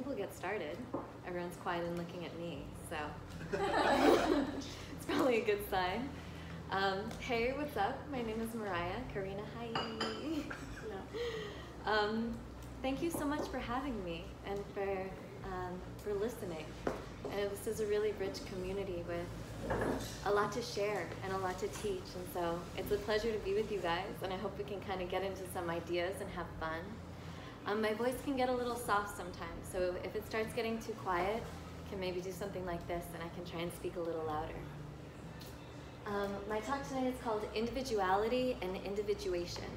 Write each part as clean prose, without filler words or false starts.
we'll get started. Everyone's quiet and looking at me, so it's probably a good sign. Hey, what's up? My name is Mariah. Karina, hi. No. Thank you so much for having me and for listening. And this is a really rich community with a lot to share and a lot to teach, and so it's a pleasure to be with you guys, and I hope we can kind of get into some ideas and have fun. My voice can get a little soft sometimes, so if it starts getting too quiet, I can maybe do something like this, and I can try and speak a little louder. My talk tonight is called Individuality and Individuation,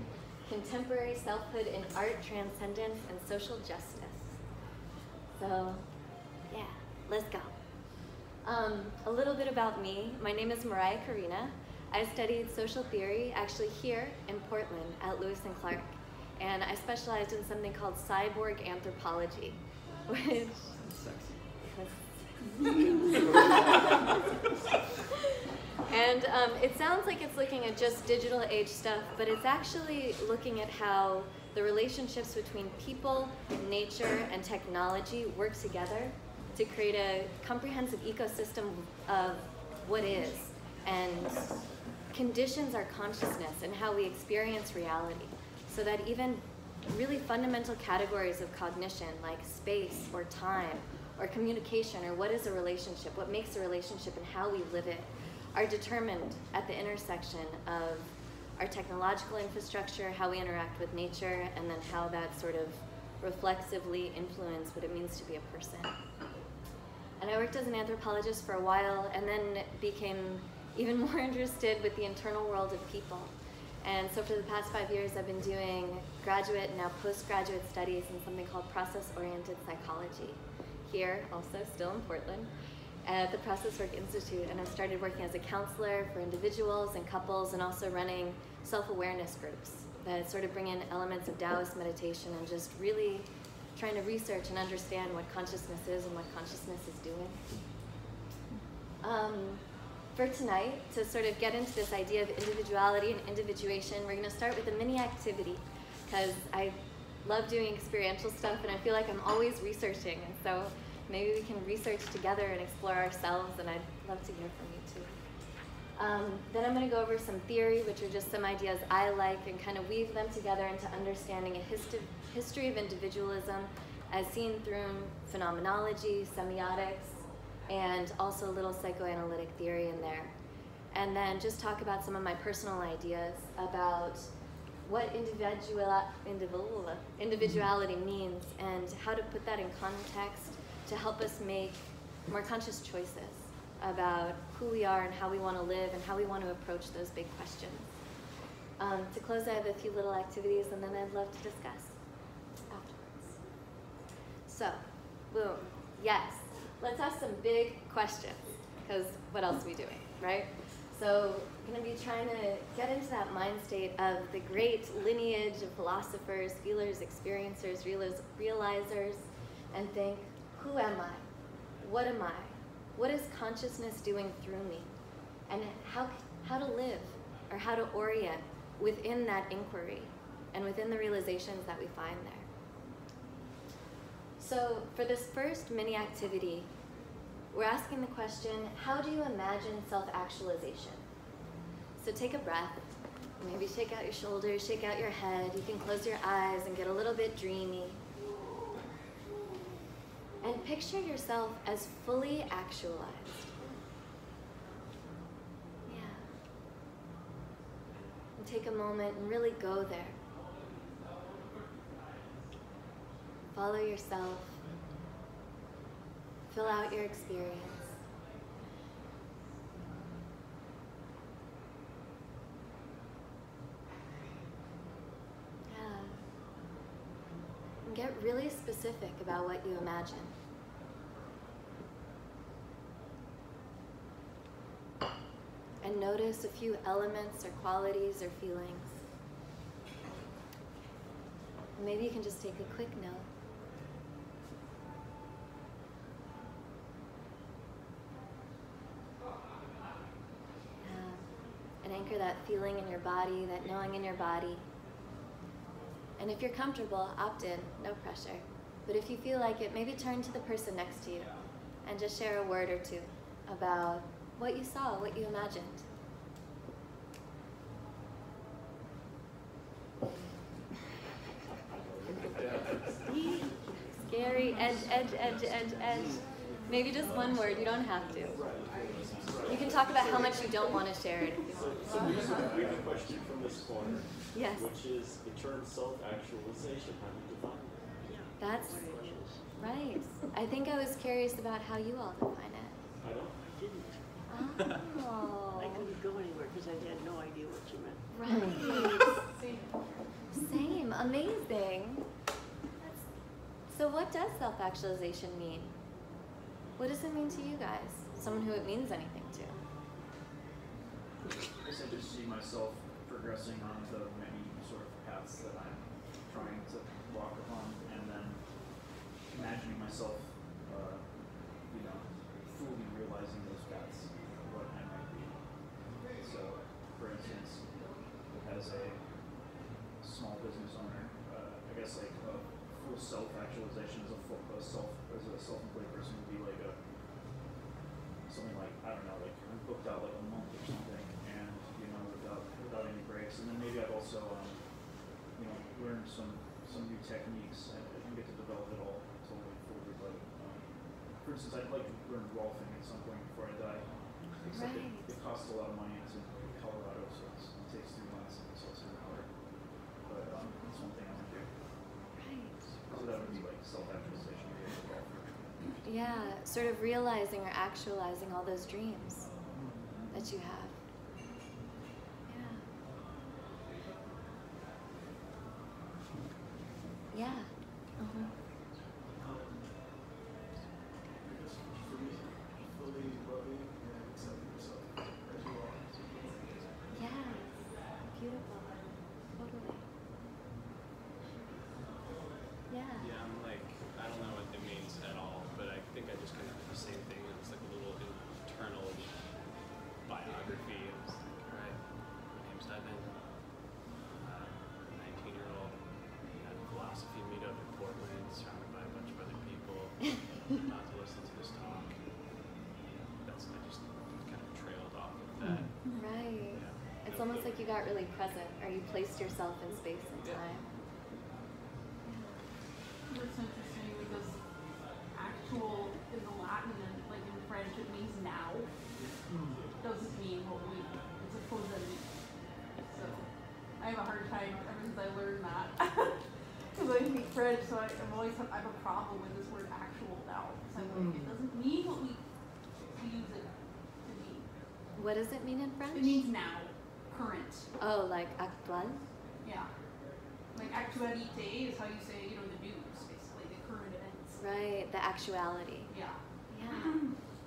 Contemporary Selfhood in Art, Transcendence, and Social Justice. So, yeah, let's go. A little bit about me. My name is Mariah Karina. I studied social theory actually here in Portland at Lewis and Clark. And I specialized in something called cyborg anthropology, which... And it sounds like it's looking at just digital age stuff, but it's actually looking at how the relationships between people, nature, and technology work together to create a comprehensive ecosystem of what is and conditions our consciousness and how we experience reality, so that even really fundamental categories of cognition like space or time or communication or what is a relationship, what makes a relationship and how we live it, are determined at the intersection of our technological infrastructure, how we interact with nature, and then how that sort of reflexively influences what it means to be a person. And I worked as an anthropologist for a while and then became even more interested with the internal world of people. And so for the past 5 years, I've been doing graduate and now postgraduate studies in something called process-oriented psychology here, also still in Portland, at the Process Work Institute. And I've started working as a counselor for individuals and couples, and also running self-awareness groups that sort of bring in elements of Taoist meditation and just really trying to research and understand what consciousness is and what consciousness is doing. For tonight, to sort of get into this idea of individuality and individuation, we're going to start with a mini activity, because I love doing experiential stuff and I feel like I'm always researching, and so maybe we can research together and explore ourselves, and I'd love to hear from you too. Then I'm going to go over some theory, which are just some ideas I like, and kind of weave them together into understanding a history of individualism as seen through phenomenology, semiotics, and also a little psychoanalytic theory in there. And then just talk about some of my personal ideas about what individuality means and how to put that in context to help us make more conscious choices about who we are and how we want to live and how we want to approach those big questions. To close, I have a few little activities, and then I'd love to discuss afterwards. So, boom, yes, let's ask some big questions, because what else are we doing, right? So, I'm going to be trying to get into that mind state of the great lineage of philosophers, feelers, experiencers, realizers, and think, who am I? What am I? What is consciousness doing through me? And how to live, or how to orient within that inquiry and within the realizations that we find there. So for this first mini activity, we're asking the question, how do you imagine self-actualization? So take a breath, maybe shake out your shoulders, shake out your head. You can close your eyes and get a little bit dreamy. And picture yourself as fully actualized. Yeah. And take a moment and really go there. Follow yourself. Fill out your experience. And get really specific about what you imagine. And notice a few elements or qualities or feelings. And maybe you can just take a quick note. And anchor that feeling in your body, that knowing in your body. And if you're comfortable, opt in, no pressure. but if you feel like it, maybe turn to the person next to you and just share a word or two about what you saw, what you imagined. Scary, edge, edge, edge, edge, edge. Maybe just one word, you don't have to. You can talk about how much you don't want to share it. So we have a question from this corner, yes. Which is the term self-actualization. How do you define it? That's right. I think I was curious about how you all define it. I don't. Oh. I couldn't go anywhere because I had no idea what you meant. Right. Same. Amazing. So what does self-actualization mean? What does it mean to you guys? Someone who it means anything to. I guess I just see myself progressing on the many sort of paths that I'm trying to walk upon, and then imagining myself, fully realizing those paths, what I might be. So, for instance, as a small business owner, I guess like a full self-actualization as a self-employed person would be like something like, I don't know, like I'm booked out like a month or something, and without any breaks. And then maybe I've also learned some new techniques. I didn't get to develop it all totally fully, but for instance, I'd like to learn golfing at some point before I die. Except it costs a lot of money. It's in Colorado, so it takes 3 months, and so it's an hour. But that's one thing I want to do. Right. So that would be like self-actualization of a golfer. Yeah, sort of realizing or actualizing all those dreams that you have. Yeah. Yeah. Beautiful. Totally. Yeah. Yeah, I'm like, I don't know what it means at all, but I think I just kind of do the same thing. It's like a little internal biography. It's like, all right, my name's Evan, 19-year-old, at a philosophy meetup in Portland, surrounded by a bunch of other people, about to listen to this talk. I just kind of trailed off of that. Right. Yeah. It's almost like you got really present, or you placed yourself in space and time. That's interesting because actual in the Latin and like in French it means now. Doesn't mean what we it's supposed to mean. So I have a hard time ever since I learned that. Because I speak French, so I have a problem with this word actual now. So I'm like, it doesn't mean what we use it to mean. What does it mean in French? It means now, current. Oh, like actual? Yeah. Like actualité is how you say, the news, basically, the current events. Right, the actuality. Yeah. Yeah.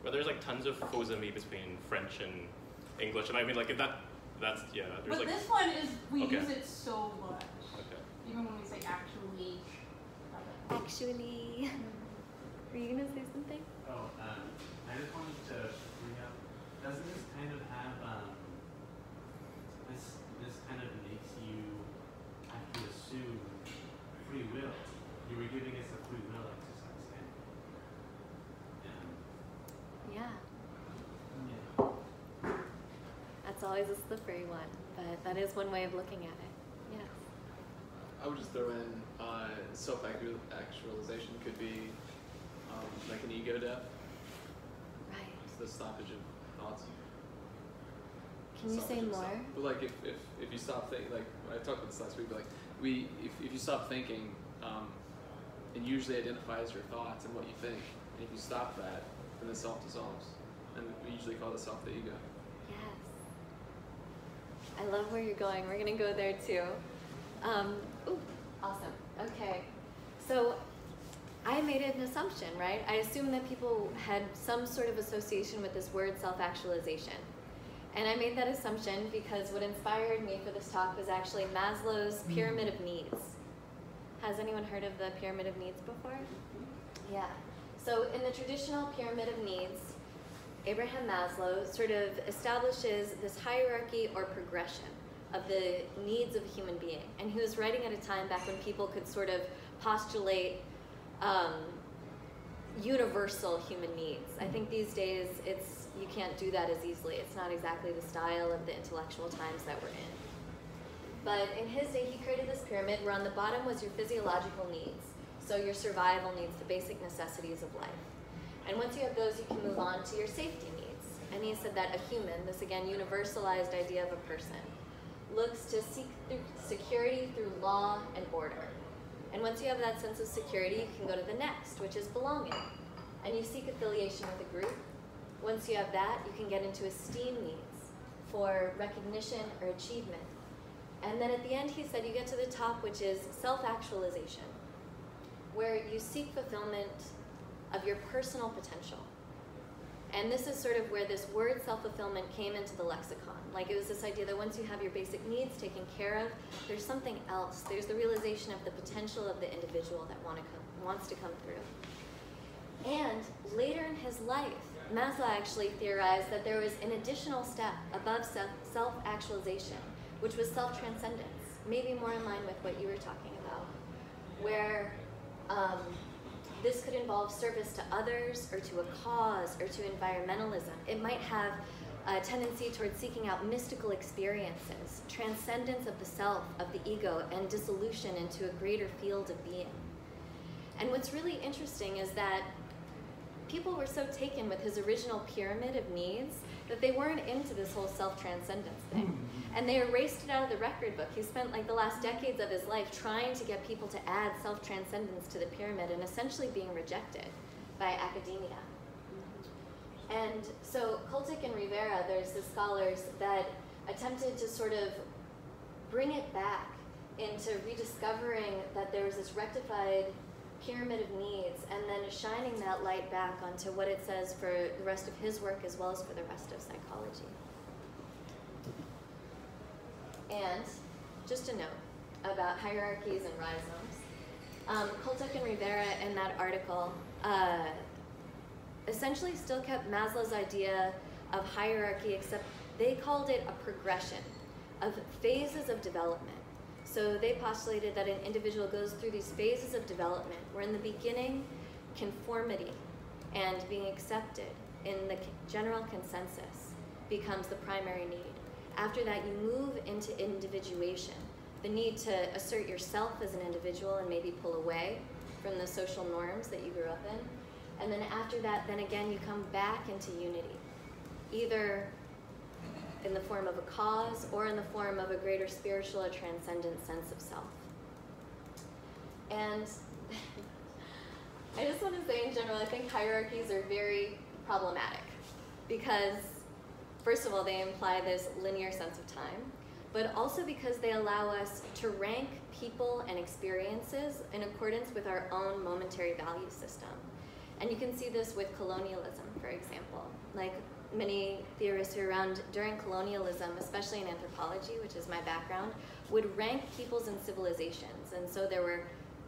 But there's like tons of faux amis between French and English, and I mean like that's yeah. There's But like, this one is, we Okay. use it so much. Okay. Even when we say actually. Actually, were you gonna say something? Oh, I just wanted to bring up, doesn't this kind of have, this kind of makes you have to assume free will. You were giving us a free will exercise, Yeah. yeah. That's always a slippery one, but that is one way of looking at it. Yes. I would just throw in self-actualization could be like an ego death. Right. It's the stoppage of thoughts. Can you say Stoppage of more? self. But like if you stop thinking, like I talked about this last week, but like if you stop thinking and usually identifies your thoughts and what you think, and if you stop that, then the self dissolves. And we usually call the self the ego. Yes. I love where you're going. We're going to go there too. Ooh, awesome. Okay. So I made an assumption, right? I assumed that people had some sort of association with this word self-actualization. And I made that assumption because what inspired me for this talk was actually Maslow's pyramid of needs. Has anyone heard of the pyramid of needs before? Yeah. So in the traditional pyramid of needs, Abraham Maslow sort of establishes this hierarchy or progression of the needs of a human being. And he was writing at a time back when people could sort of postulate universal human needs. I think these days you can't do that as easily. It's not exactly the style of the intellectual times that we're in. But in his day, he created this pyramid where on the bottom was your physiological needs. So your survival needs, the basic necessities of life. And once you have those, you can move on to your safety needs. And he said that a human, this again universalized idea of a person, looks to seek security through law and order. And once you have that sense of security, you can go to the next, which is belonging. And you seek affiliation with a group. Once you have that, you can get into esteem needs for recognition or achievement. And then at the end, he said you get to the top, which is self-actualization, where you seek fulfillment of your personal potential. And this is sort of where this word self-fulfillment came into the lexicon. Like it was this idea that once you have your basic needs taken care of, there's something else. There's the realization of the potential of the individual that wants to come through. And later in his life, Maslow actually theorized that there was an additional step above self-actualization, which was self-transcendence, maybe more in line with what you were talking about, where this could involve service to others or to a cause or to environmentalism. It might have a tendency towards seeking out mystical experiences, transcendence of the self, of the ego, and dissolution into a greater field of being. And what's really interesting is that people were so taken with his original pyramid of needs that they weren't into this whole self-transcendence thing. And they erased it out of the record book. He spent like the last decades of his life trying to get people to add self-transcendence to the pyramid and essentially being rejected by academia. And so Kultik and Rivera, there's the scholars that attempted to sort of bring it back into rediscovering that there was this rectified pyramid of needs, and then shining that light back onto what it says for the rest of his work as well as for the rest of psychology. And just a note about hierarchies and rhizomes. Kultik and Rivera in that article essentially still kept Maslow's idea of hierarchy, except they called it a progression of phases of development. So they postulated that an individual goes through these phases of development where in the beginning, conformity and being accepted in the general consensus becomes the primary need. After that, you move into individuation, the need to assert yourself as an individual and maybe pull away from the social norms that you grew up in. And then after that, then again, you come back into unity, either in the form of a cause or in the form of a greater spiritual or transcendent sense of self. And I just want to say in general, I think hierarchies are very problematic because, first of all, they imply this linear sense of time, but also because they allow us to rank people and experiences in accordance with our own momentary value system. And you can see this with colonialism, for example. Like, many theorists who were around during colonialism, especially in anthropology, which is my background, would rank peoples and civilizations. And so there were,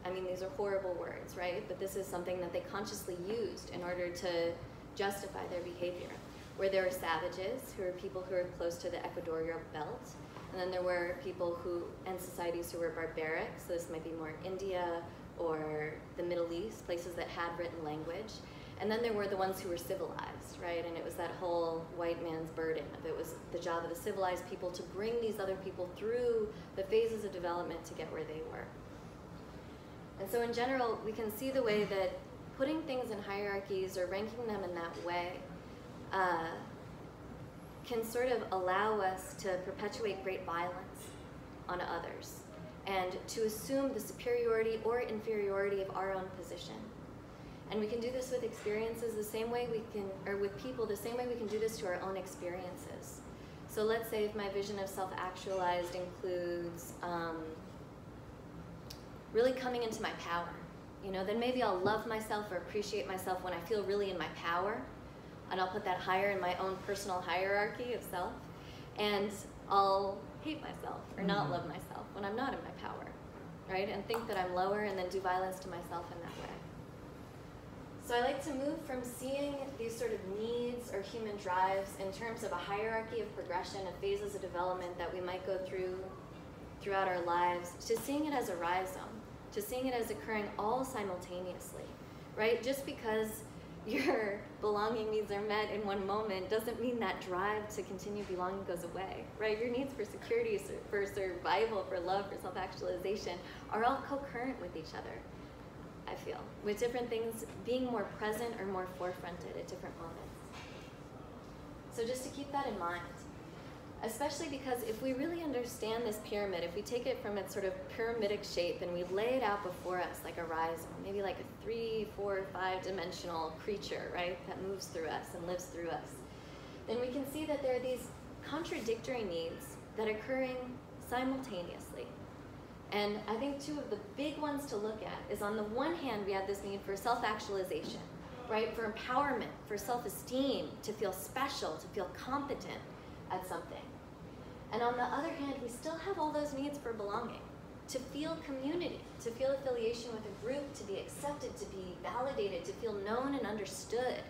I mean, these are horrible words, right? But this is something that they consciously used in order to justify their behavior. Where there were savages, who were people who were close to the equatorial belt, and then there were people who, and societies who were barbaric, so this might be more India or the Middle East, places that had written language. And then there were the ones who were civilized, right? And it was that whole white man's burden of it was the job of the civilized people to bring these other people through the phases of development to get where they were. And so in general, we can see the way that putting things in hierarchies or ranking them in that way can sort of allow us to perpetuate great violence on others and to assume the superiority or inferiority of our own position. And we can do this with experiences the same way we can, or with people the same way we can do this to our own experiences. So let's say if my vision of self-actualized includes really coming into my power, you know, then maybe I'll love myself or appreciate myself when I feel really in my power, and I'll put that higher in my own personal hierarchy of self, and I'll hate myself or not love myself when I'm not in my power, right? And think that I'm lower and then do violence to myself in that way. So I like to move from seeing these sort of needs or human drives in terms of a hierarchy of progression of phases of development that we might go through throughout our lives, to seeing it as a rhizome, to seeing it as occurring all simultaneously, right? Just because your belonging needs are met in one moment doesn't mean that drive to continue belonging goes away, right? Your needs for security, for survival, for love, for self-actualization are all co-current with each other, I feel, with different things being more present or more forefronted at different moments. So just to keep that in mind, especially because if we really understand this pyramid, if we take it from its sort of pyramidic shape and we lay it out before us like a rhizome, maybe like a 3, 4, 5-dimensional creature, right, that moves through us and lives through us, then we can see that there are these contradictory needs that are occurring simultaneously. And I think two of the big ones to look at is, on the one hand, we have this need for self-actualization, right, for empowerment, for self-esteem, to feel special, to feel competent at something. And on the other hand, we still have all those needs for belonging, to feel community, to feel affiliation with a group, to be accepted, to be validated, to feel known and understood.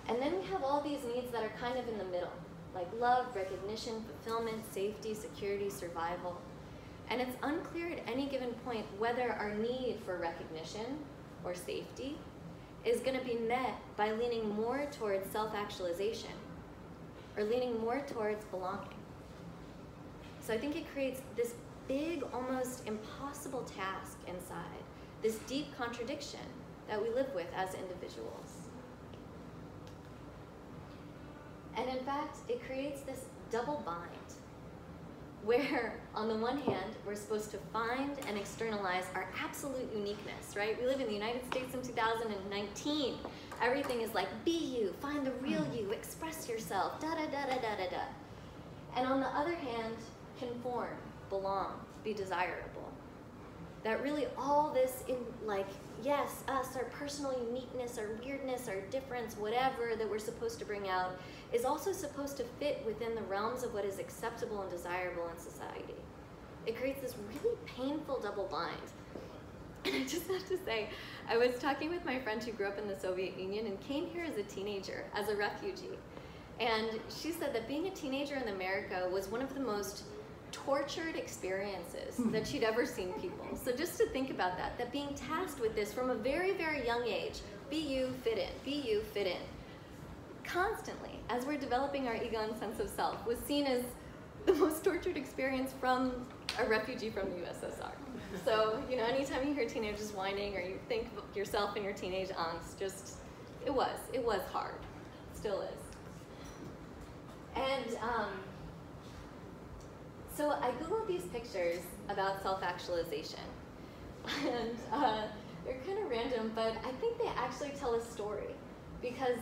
And then we have all these needs that are kind of in the middle, like love, recognition, fulfillment, safety, security, survival. And it's unclear at any given point whether our need for recognition or safety is going to be met by leaning more towards self-actualization or leaning more towards belonging. So I think it creates this big, almost impossible task inside, this deep contradiction that we live with as individuals. And in fact, it creates this double bind, where on the one hand, we're supposed to find and externalize our absolute uniqueness, right? We live in the United States in 2019. Everything is like, be you, find the real you, express yourself, da-da-da-da-da-da-da. And on the other hand, conform, belong, be desirable. That really all this, in like, yes, us, our personal uniqueness, our weirdness, our difference, whatever that we're supposed to bring out, is also supposed to fit within the realms of what is acceptable and desirable in society. It creates this really painful double bind. And I just have to say, I was talking with my friend who grew up in the Soviet Union and came here as a teenager, as a refugee. And she said that being a teenager in America was one of the most tortured experiences that she'd ever seen people. So just to think about that, that being tasked with this from a very, very young age, be you, fit in, be you, fit in, constantly, as we're developing our ego and sense of self, was seen as the most tortured experience from a refugee from the USSR. So, you know, anytime you hear teenagers whining or you think of yourself in your teenage angst, just, it was hard, still is. And so I Googled these pictures about self-actualization, and they're kind of random, but I think they actually tell a story, because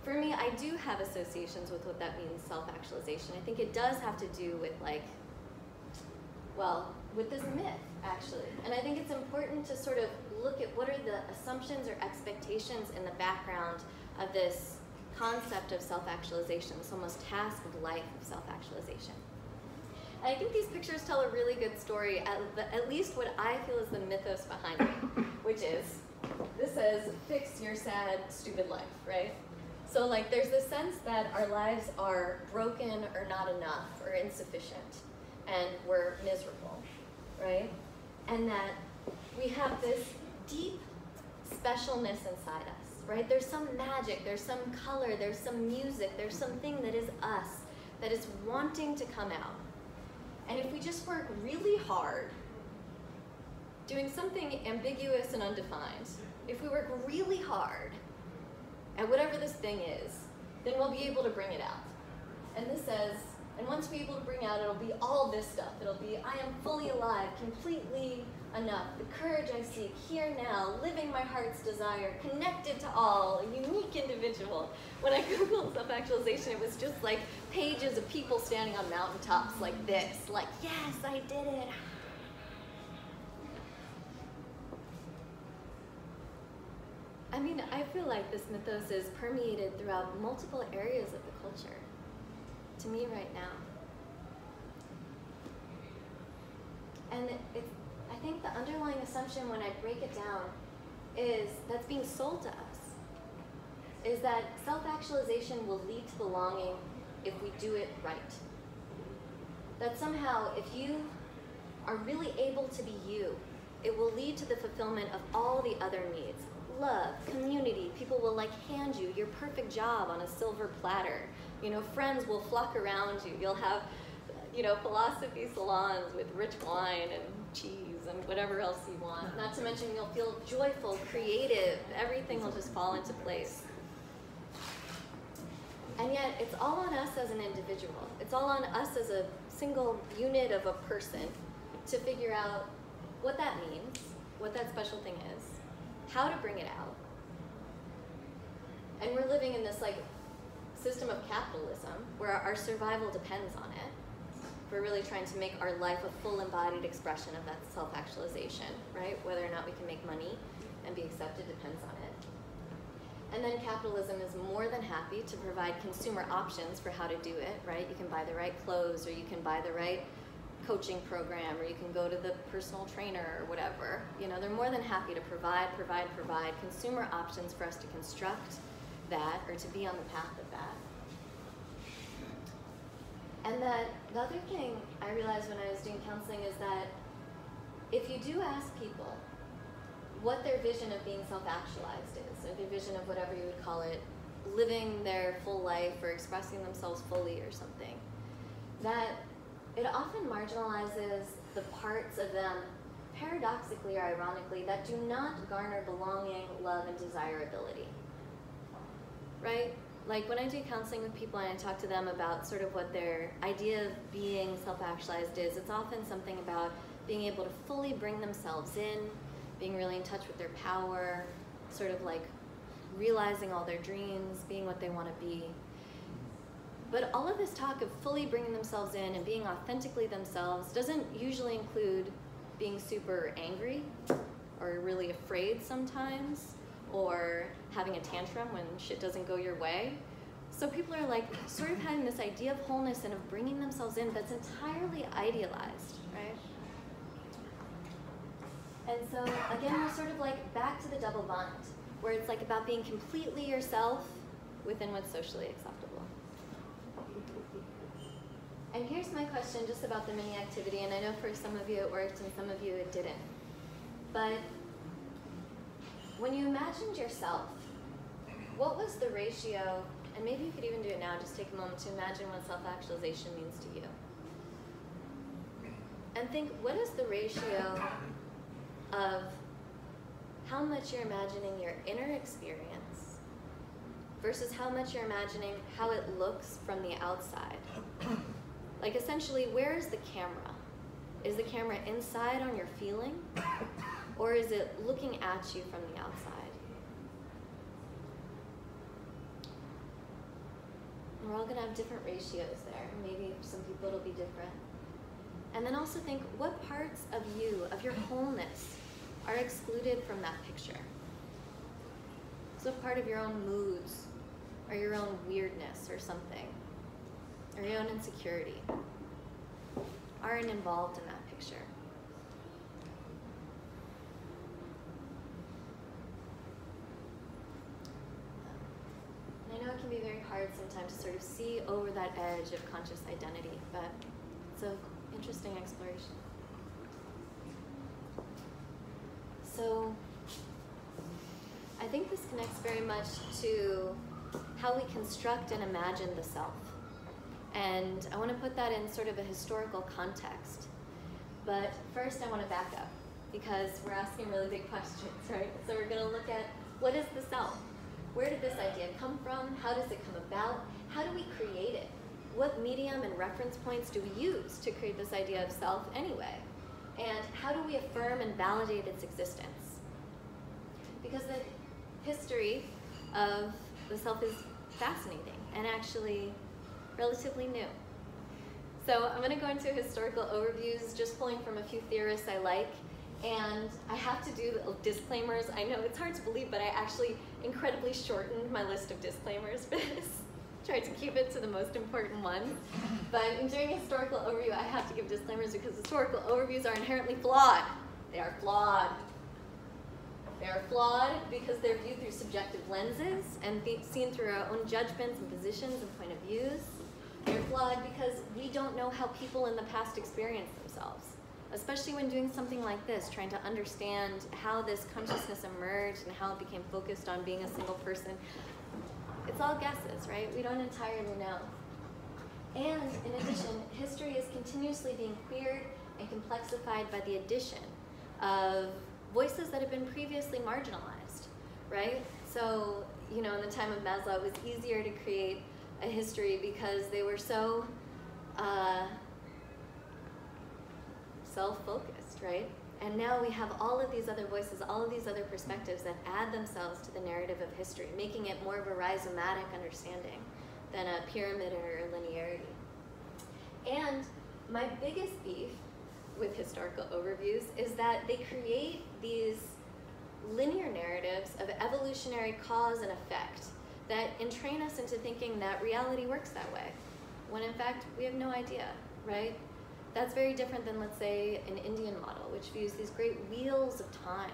for me, I do have associations with what that means, self-actualization. I think it does have to do with, like, well, with this myth, actually. And I think it's important to sort of look at what are the assumptions or expectations in the background of this concept of self-actualization, this almost task of life of self-actualization. And I think these pictures tell a really good story, at least what I feel is the mythos behind it, which is, this says, fix your sad, stupid life, right? So like there's this sense that our lives are broken or not enough or insufficient and we're miserable, right? And that we have this deep specialness inside us, right? There's some magic, there's some color, there's some music, there's something that is us, that is wanting to come out. And if we just work really hard, doing something ambiguous and undefined, if we work really hard at whatever this thing is, then we'll be able to bring it out. And this says, and once we're able to bring out, it'll be all this stuff. It'll be, I am fully alive, completely enough, the courage I seek, here now, living my heart's desire, connected to all, a unique individual. When I Googled self-actualization, it was just like pages of people standing on mountaintops like this, like, yes, I did it. I mean, I feel like this mythos is permeated throughout multiple areas of the culture, to me right now. And I think the underlying assumption when I break it down is that's being sold to us, is that self-actualization will lead to belonging if we do it right. That somehow if you are really able to be you, it will lead to the fulfillment of all the other needs. Love, community, people will like hand you your perfect job on a silver platter. You know, friends will flock around you. You'll have, you know, philosophy salons with rich wine and cheese and whatever else you want. Not to mention you'll feel joyful, creative. Everything will just fall into place. And yet it's all on us as an individual. It's all on us as a single unit of a person to figure out what that means, what that special thing is, how to bring it out. And we're living in this like system of capitalism where our survival depends on it. We're really trying to make our life a full embodied expression of that self-actualization, right? Whether or not we can make money and be accepted depends on it. And then capitalism is more than happy to provide consumer options for how to do it, right? You can buy the right clothes, or you can buy the right coaching program, or you can go to the personal trainer or whatever. You know, they're more than happy to provide consumer options for us to construct that or to be on the path of that. And that the other thing I realized when I was doing counseling is that if you do ask people what their vision of being self-actualized is, or their vision of whatever you would call it, living their full life or expressing themselves fully or something, that it often marginalizes the parts of them, paradoxically or ironically, that do not garner belonging, love, and desirability, right? Like when I do counseling with people and I talk to them about sort of what their idea of being self-actualized is, it's often something about being able to fully bring themselves in, being really in touch with their power, sort of like realizing all their dreams, being what they want to be. But all of this talk of fully bringing themselves in and being authentically themselves doesn't usually include being super angry or really afraid sometimes, or having a tantrum when shit doesn't go your way. So people are like sort of having this idea of wholeness and of bringing themselves in that's entirely idealized, right? And so again, we're sort of like back to the double bind, where it's like about being completely yourself within what's socially acceptable. And here's my question just about the mini activity, and I know for some of you it worked and some of you it didn't. But when you imagined yourself, what was the ratio, and maybe you could even do it now, just take a moment to imagine what self-actualization means to you. And think, what is the ratio of how much you're imagining your inner experience versus how much you're imagining how it looks from the outside? Like essentially, where is the camera? Is the camera inside on your feeling? Or is it looking at you from the outside? And we're all going to have different ratios there. Maybe some people it'll be different. And then also think, what parts of you, of your wholeness, are excluded from that picture? So part of your own moods, or your own weirdness or something, or your own insecurity, aren't involved in that picture. I know it can be very hard sometimes to sort of see over that edge of conscious identity, but it's an interesting exploration. So I think this connects very much to how we construct and imagine the self. And I want to put that in sort of a historical context. But first I want to back up, because we're asking really big questions, right? So we're going to look at, what is the self? Where did this idea come from? How does it come about? How do we create it? What medium and reference points do we use to create this idea of self anyway? And how do we affirm and validate its existence? Because the history of the self is fascinating and actually relatively new. So I'm going to go into historical overviews, just pulling from a few theorists I like. And I have to do disclaimers. I know it's hard to believe, but I actually incredibly shortened my list of disclaimers for this. Tried to keep it to the most important ones. But during a historical overview, I have to give disclaimers because historical overviews are inherently flawed. They are flawed. They are flawed because they're viewed through subjective lenses and seen through our own judgments and positions and point of views. They're flawed because we don't know how people in the past experienced themselves. especially when doing something like this, trying to understand how this consciousness emerged and how it became focused on being a single person. It's all guesses, right? We don't entirely know. And in addition, history is continuously being queered and complexified by the addition of voices that have been previously marginalized, right? So, you know, in the time of Maslow, it was easier to create a history because they were so self-focused, right? And now we have all of these other voices, all of these other perspectives that add themselves to the narrative of history, making it more of a rhizomatic understanding than a pyramid or linearity. And my biggest beef with historical overviews is that they create these linear narratives of evolutionary cause and effect that entrain us into thinking that reality works that way, when in fact we have no idea, right? That's very different than, let's say, an Indian model, which views these great wheels of time,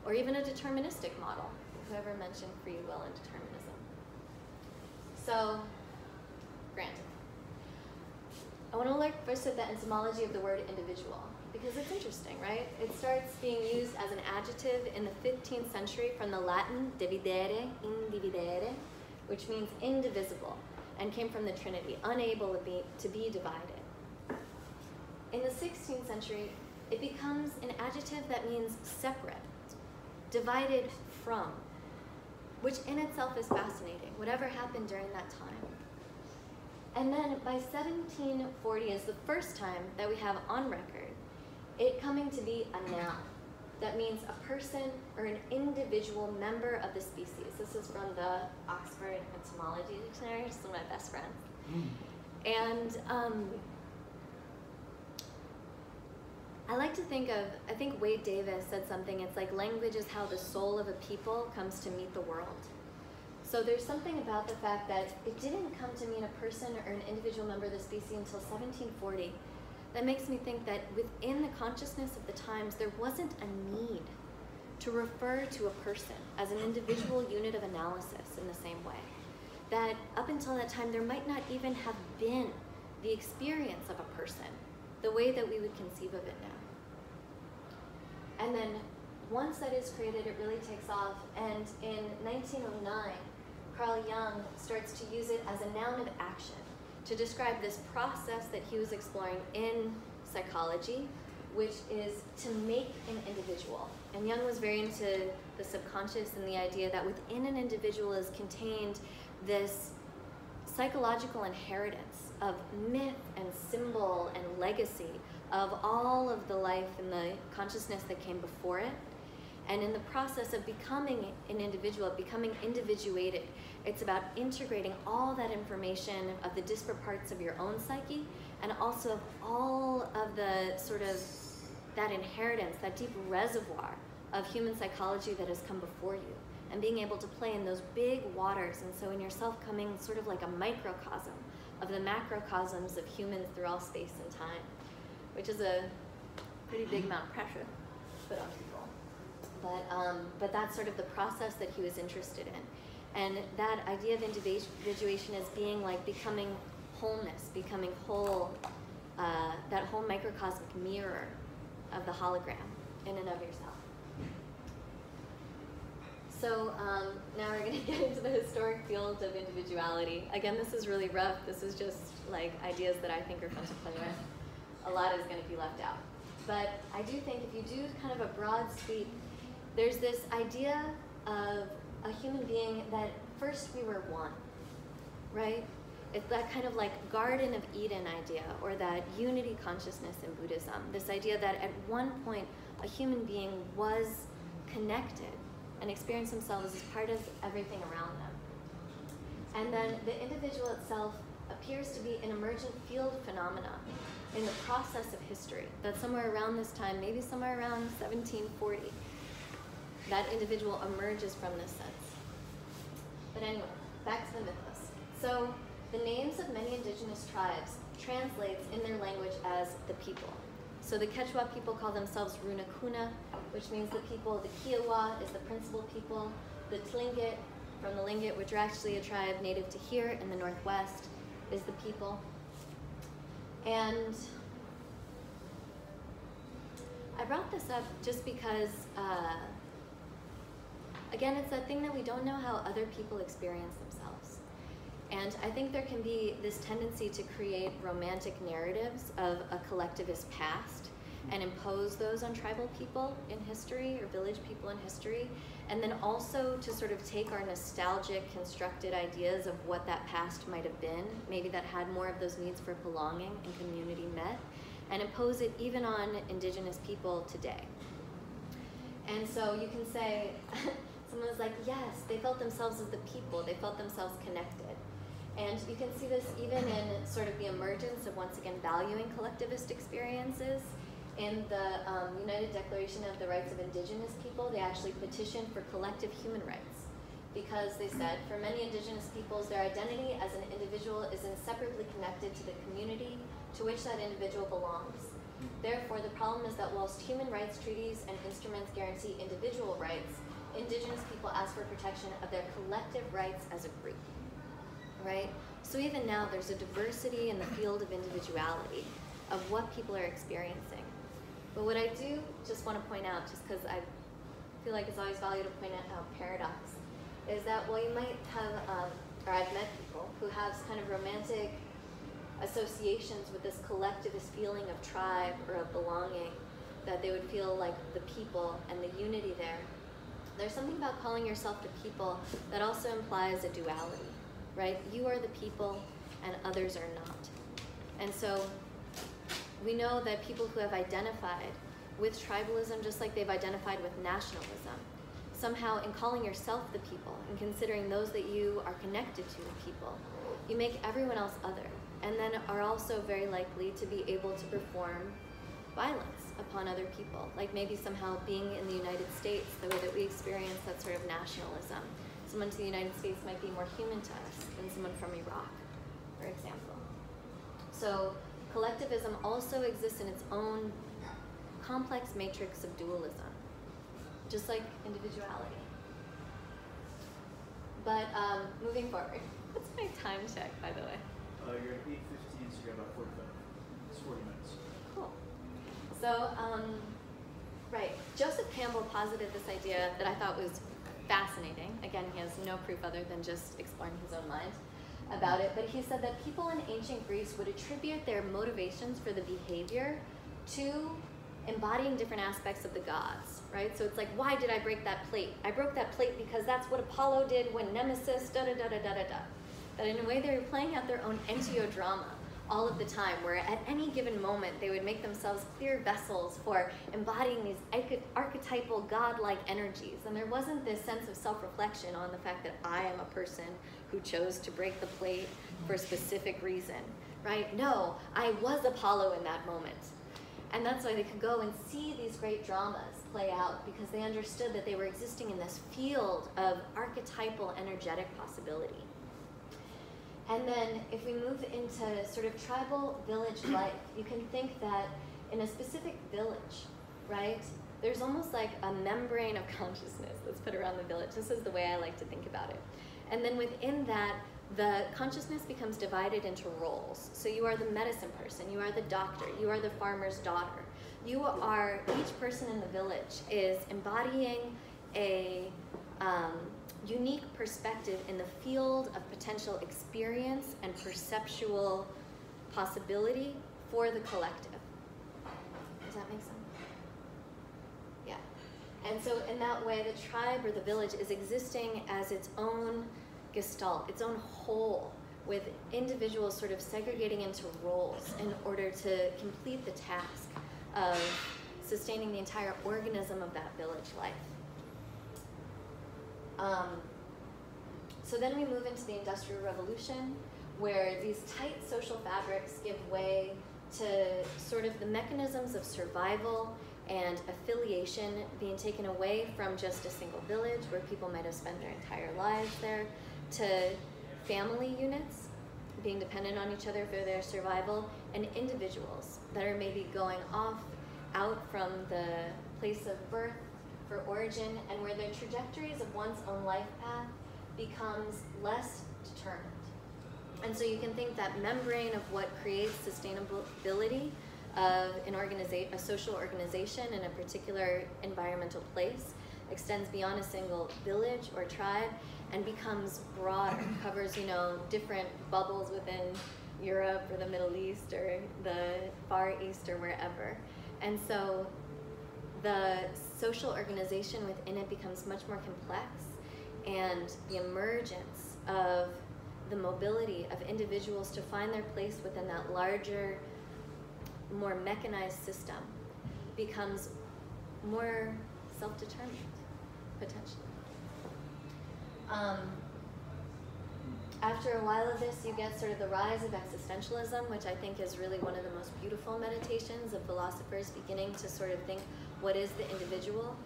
or even a deterministic model. Whoever mentioned free will and determinism. So, granted. I want to look first at the etymology of the word individual, because it's interesting, right? It starts being used as an adjective in the 15th century from the Latin dividere, individere, which means indivisible, and came from the Trinity, unable to be divided. In the 16th century, it becomes an adjective that means separate, divided from, which in itself is fascinating, whatever happened during that time. And then by 1740 is the first time that we have on record it coming to be a noun. That means a person or an individual member of the species. This is from the Oxford Etymology Dictionary, just one of my best friends. And I like to think of, I think Wade Davis said something, it's like language is how the soul of a people comes to meet the world. So there's something about the fact that it didn't come to mean a person or an individual member of the species until 1740. That makes me think that within the consciousness of the times, there wasn't a need to refer to a person as an individual unit of analysis in the same way. That up until that time, there might not even have been the experience of a person the way that we would conceive of it now. And then once that is created, it really takes off. And in 1909, Carl Jung starts to use it as a noun of action to describe this process that he was exploring in psychology, which is to make an individual. And Jung was very into the subconscious and the idea that within an individual is contained this psychological inheritance of myth and symbol and legacy of all of the life and the consciousness that came before it. And in the process of becoming an individual, becoming individuated, it's about integrating all that information of the disparate parts of your own psyche, and also of all of the sort of that inheritance, that deep reservoir of human psychology that has come before you, and being able to play in those big waters, and so in yourself coming sort of like a microcosm of the macrocosms of humans through all space and time, which is a pretty big amount of pressure to put on people. But that's sort of the process that he was interested in. And that idea of individuation as being like becoming wholeness, becoming whole, that whole microcosmic mirror of the hologram in and of yourself. So now we're going to get into the historic field of individuality. Again, this is really rough. This is just like ideas that I think are fun to play with. A lot is going to be left out. But I do think if you do kind of a broad sweep, there's this idea of a human being that first we were one, right? It's that kind of like Garden of Eden idea, or that unity consciousness in Buddhism. This idea that at one point a human being was connected and experienced themselves as part of everything around them. And then the individual itself appears to be an emergent field phenomena in the process of history, that somewhere around this time, maybe somewhere around 1740, that individual emerges from this sense. But anyway, back to the mythos. So the names of many indigenous tribes translates in their language as the people. So the Quechua people call themselves Runacuna, which means the people. The Kiowa is the principal people. The Tlingit, from the Lingit, which are actually a tribe native to here in the Northwest, is the people. And I brought this up just because, again, it's that thing that we don't know how other people experience themselves. And I think there can be this tendency to create romantic narratives of a collectivist past and impose those on tribal people in history or village people in history, and then also to sort of take our nostalgic constructed ideas of what that past might have been, maybe that had more of those needs for belonging and community met, and impose it even on indigenous people today. And so you can say, someone was like, yes, they felt themselves as the people, they felt themselves connected. And you can see this even in sort of the emergence of, once again, valuing collectivist experiences. In the United Declaration of the Rights of Indigenous People, they actually petitioned for collective human rights because they said, for many indigenous peoples, their identity as an individual is inseparably connected to the community to which that individual belongs. Therefore, the problem is that whilst human rights treaties and instruments guarantee individual rights, indigenous people ask for protection of their collective rights as a group, right? So even now, there's a diversity in the field of individuality, of what people are experiencing. But what I do just want to point out, just because I feel like it's always valuable to point out how paradox, is that while you might have, or I've met people who have kind of romantic associations with this collectivist feeling of tribe or of belonging, that they would feel like the people and the unity there. There's something about calling yourself the people that also implies a duality, right? You are the people and others are not. And so we know that people who have identified with tribalism, just like they've identified with nationalism, somehow in calling yourself the people and considering those that you are connected to the people, you make everyone else other, and then are also very likely to be able to perform violence upon other people, like maybe somehow being in the United States, the way that we experience that sort of nationalism. Someone to the United States might be more human to us than someone from Iraq, for example. So collectivism also exists in its own complex matrix of dualism, just like individuality. But moving forward, what's my time check, by the way? You're at 8:15, so you got about 45. It's 40 minutes. Cool. So, right, Joseph Campbell posited this idea that I thought was fascinating. Again, he has no proof other than just exploring his own mind about it, but he said that people in ancient Greece would attribute their motivations for the behavior to embodying different aspects of the gods, right? So it's like, why did I break that plate? I broke that plate because that's what Apollo did when Nemesis, da-da-da-da-da-da-da. That in a way they were playing out their own entiodrama all of the time, where at any given moment they would make themselves clear vessels for embodying these archetypal godlike energies. And there wasn't this sense of self-reflection on the fact that I am a person who chose to break the plate for a specific reason, right? No, I was Apollo in that moment. And that's why they could go and see these great dramas play out, because they understood that they were existing in this field of archetypal energetic possibility. And then if we move into sort of tribal village life, you can think that in a specific village, right, there's almost like a membrane of consciousness that's put around the village. This is the way I like to think about it. And then within that, the consciousness becomes divided into roles. So you are the medicine person, you are the doctor, you are the farmer's daughter. You are, each person in the village is embodying a unique perspective in the field of potential experience and perceptual possibility for the collective. Does that make sense? Yeah. And so in that way, the tribe or the village is existing as its own gestalt, its own whole, with individuals sort of segregating into roles in order to complete the task of sustaining the entire organism of that village life. So then we move into the Industrial Revolution, where these tight social fabrics give way to sort of the mechanisms of survival and affiliation being taken away from just a single village where people might have spent their entire lives there, to family units being dependent on each other for their survival, and individuals that are maybe going off out from the place of birth for origin, and where the trajectories of one's own life path becomes less determined. And so you can think that membrane of what creates sustainability of a social organization in a particular environmental place extends beyond a single village or tribe and becomes broader, covers, you know, different bubbles within Europe or the Middle East or the Far East or wherever. And so the social organization within it becomes much more complex, and the emergence of the mobility of individuals to find their place within that larger, more mechanized system becomes more self-determined, potentially. After a while of this, you get sort of the rise of existentialism, which I think is really one of the most beautiful meditations of philosophers beginning to sort of think, what is the individual?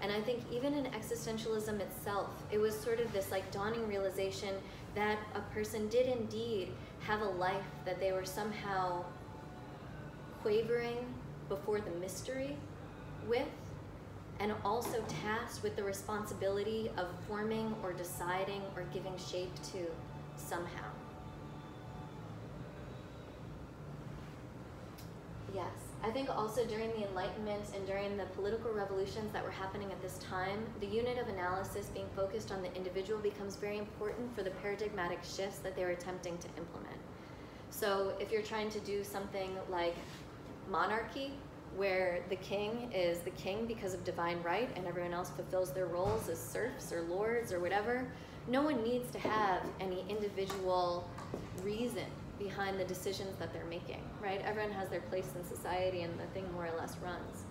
And I think even in existentialism itself, it was sort of this like dawning realization that a person did indeed have a life that they were somehow quavering before the mystery with, and also tasked with the responsibility of forming or deciding or giving shape to somehow. Yes, I think also during the Enlightenment and during the political revolutions that were happening at this time, the unit of analysis being focused on the individual becomes very important for the paradigmatic shifts that they were attempting to implement. So if you're trying to do something like monarchy, where the king is the king because of divine right and everyone else fulfills their roles as serfs or lords or whatever, no one needs to have any individual reason behind the decisions that they're making, right? Everyone has their place in society and the thing more or less runs.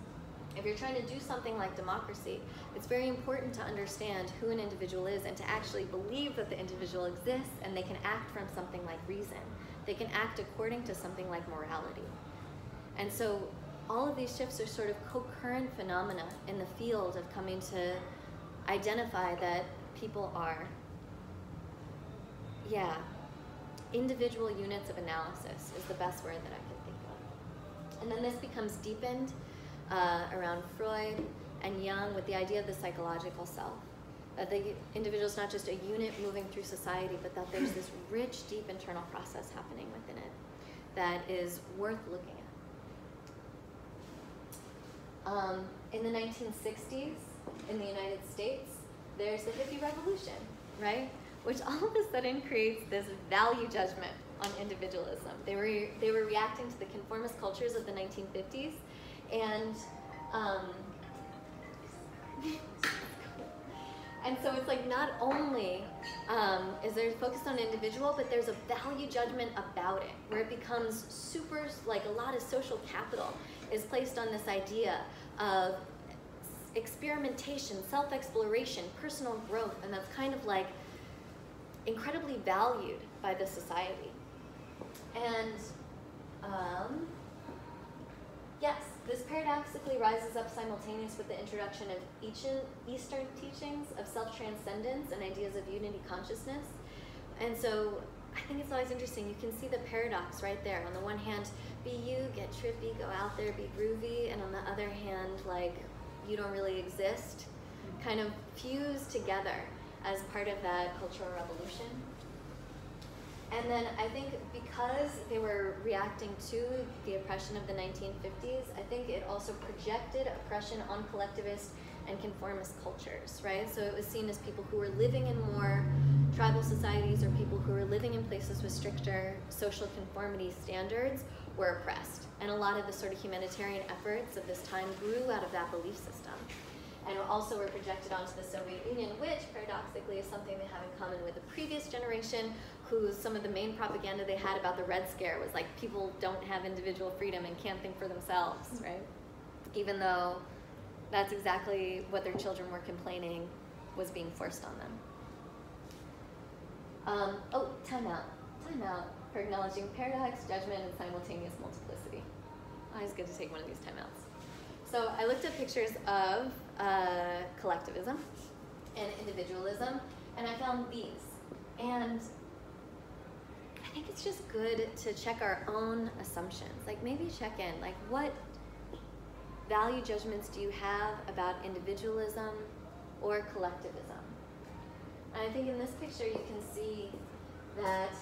If you're trying to do something like democracy, it's very important to understand who an individual is and to actually believe that the individual exists and they can act from something like reason. They can act according to something like morality. And so all of these shifts are sort of co-current phenomena in the field of coming to identify that people are, individual units of analysis is the best word that I can think of. And then this becomes deepened around Freud and Jung with the idea of the psychological self. That the individual is not just a unit moving through society, but that there's this rich, deep internal process happening within it that is worth looking at. In the 1960s, in the United States, there's the hippie revolution, right? Which all of a sudden creates this value judgment on individualism. They were reacting to the conformist cultures of the 1950s, and and so it's like not only is there focus on individual, but there's a value judgment about it, where it becomes super, like a lot of social capital is placed on this idea of experimentation, self-exploration, personal growth, and that's kind of like incredibly valued by the society. And yes, this paradoxically rises up simultaneous with the introduction of Eastern teachings of self-transcendence and ideas of unity consciousness. And so I think it's always interesting. You can see the paradox right there. On the one hand, be you, get trippy, go out there, be groovy, and on the other hand, like, you don't really exist, kind of fused together as part of that cultural revolution. And then I think because they were reacting to the oppression of the 1950s, I think it also projected oppression on collectivist and conformist cultures, right? So it was seen as people who were living in more tribal societies or people who were living in places with stricter social conformity standards were oppressed. And a lot of the sort of humanitarian efforts of this time grew out of that belief system. And also were projected onto the Soviet Union, which paradoxically is something they have in common with the previous generation, who some of the main propaganda they had about the Red Scare was like people don't have individual freedom and can't think for themselves, right? Even though that's exactly what their children were complaining was being forced on them. Time out for acknowledging paradox, judgment, and simultaneous multiplicity. Always good to take one of these timeouts. So I looked at pictures of collectivism and individualism, and I found these. And I think it's just good to check our own assumptions. Like maybe check in, like what value judgments do you have about individualism or collectivism? And I think in this picture you can see that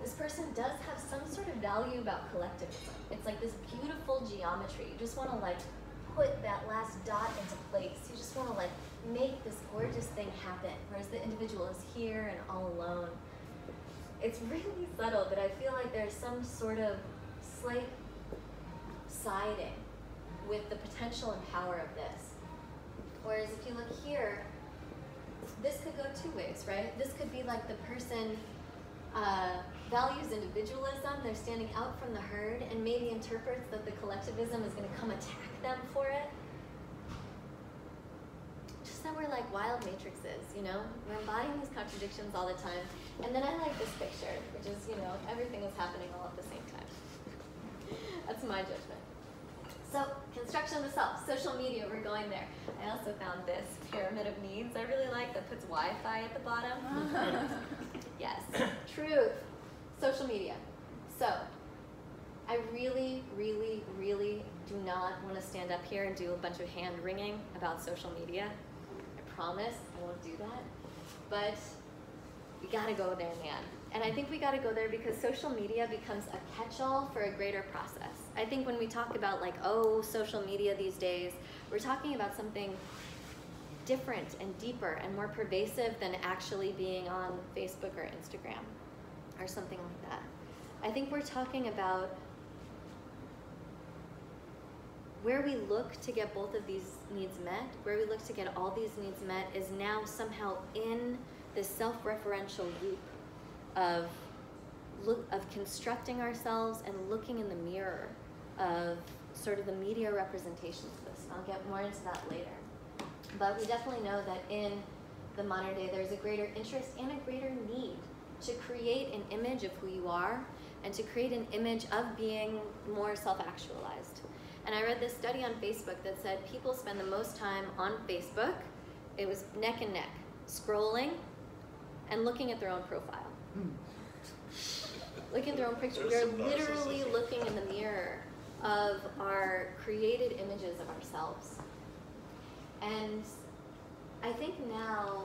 this person does have some sort of value about collectivism. It's like this beautiful geometry. You just want to like put that last dot into place. You just want to like make this gorgeous thing happen, whereas the individual is here and all alone. It's really subtle, but I feel like there's some sort of slight siding with the potential and power of this. Whereas if you look here, this could go two ways, right? This could be like the person values individualism, they're standing out from the herd, and maybe interprets that the collectivism is going to come attack them for it. Just that we're like wild matrices, you know? We're embodying these contradictions all the time. And then I like this picture, which is, you know, everything is happening all at the same time. That's my judgment. So, construction of the self, social media, we're going there. I also found this pyramid of needs I really like that puts Wi-Fi at the bottom. Yes, truth, social media. So, I really, really, really do not want to stand up here and do a bunch of hand wringing about social media. I promise I won't do that. But we gotta go there, man. And I think we gotta go there because social media becomes a catch-all for a greater process. I think when we talk about like, oh, social media these days, we're talking about something different and deeper and more pervasive than actually being on Facebook or Instagram or something like that. I think we're talking about where we look to get both of these needs met, where we look to get all these needs met is now somehow in this self-referential loop of constructing ourselves and looking in the mirror of sort of the media representations of this. And I'll get more into that later. But we definitely know that in the modern day, there's a greater interest and a greater need to create an image of who you are and to create an image of being more self-actualized. And I read this study on Facebook that said people spend the most time on Facebook, it was neck and neck, scrolling and looking at their own profile. Looking at their own picture. We're literally looking in the mirror of our created images of ourselves. And I think now,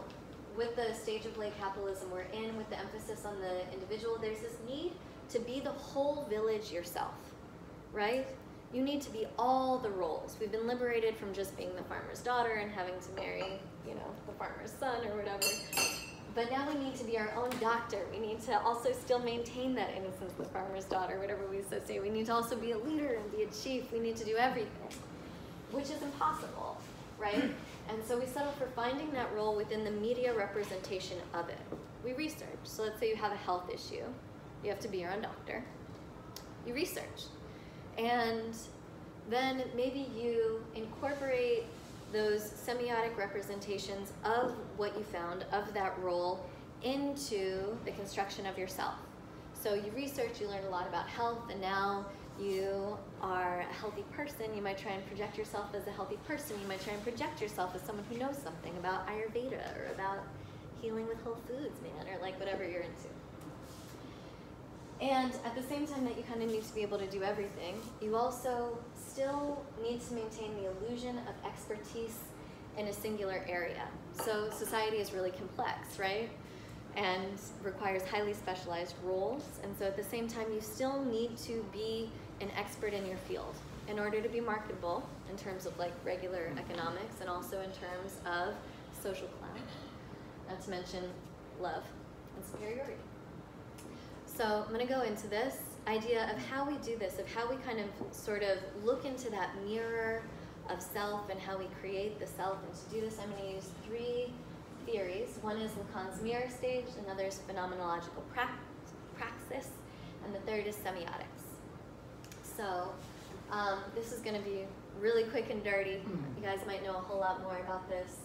with the stage of late capitalism we're in, with the emphasis on the individual, there's this need to be the whole village yourself, right? You need to be all the roles. We've been liberated from just being the farmer's daughter and having to marry, you know, the farmer's son or whatever. But now we need to be our own doctor. We need to also still maintain that innocence, the farmer's daughter, whatever we associate. We need to also be a leader and be a chief. We need to do everything, which is impossible, right? And so we settle for finding that role within the media representation of it. We research. So let's say you have a health issue. You have to be your own doctor. You research. And then maybe you incorporate those semiotic representations of what you found, of that role, into the construction of yourself. So you research, you learn a lot about health, and now you are a healthy person. You might try and project yourself as a healthy person. You might try and project yourself as someone who knows something about Ayurveda or about healing with whole foods, man, or like whatever you're into. And at the same time that you kind of need to be able to do everything, you also still need to maintain the illusion of expertise in a singular area. So society is really complex, right? And requires highly specialized roles. And so at the same time, you still need to be an expert in your field in order to be marketable in terms of like regular economics and also in terms of social clout, not to mention love and superiority. So I'm going to go into this idea of how we do this, of how we kind of sort of look into that mirror of self and how we create the self. And to do this, I'm going to use three theories. One is Lacan's mirror stage, another is phenomenological praxis, and the third is semiotics. So this is going to be really quick and dirty. You guys might know a whole lot more about this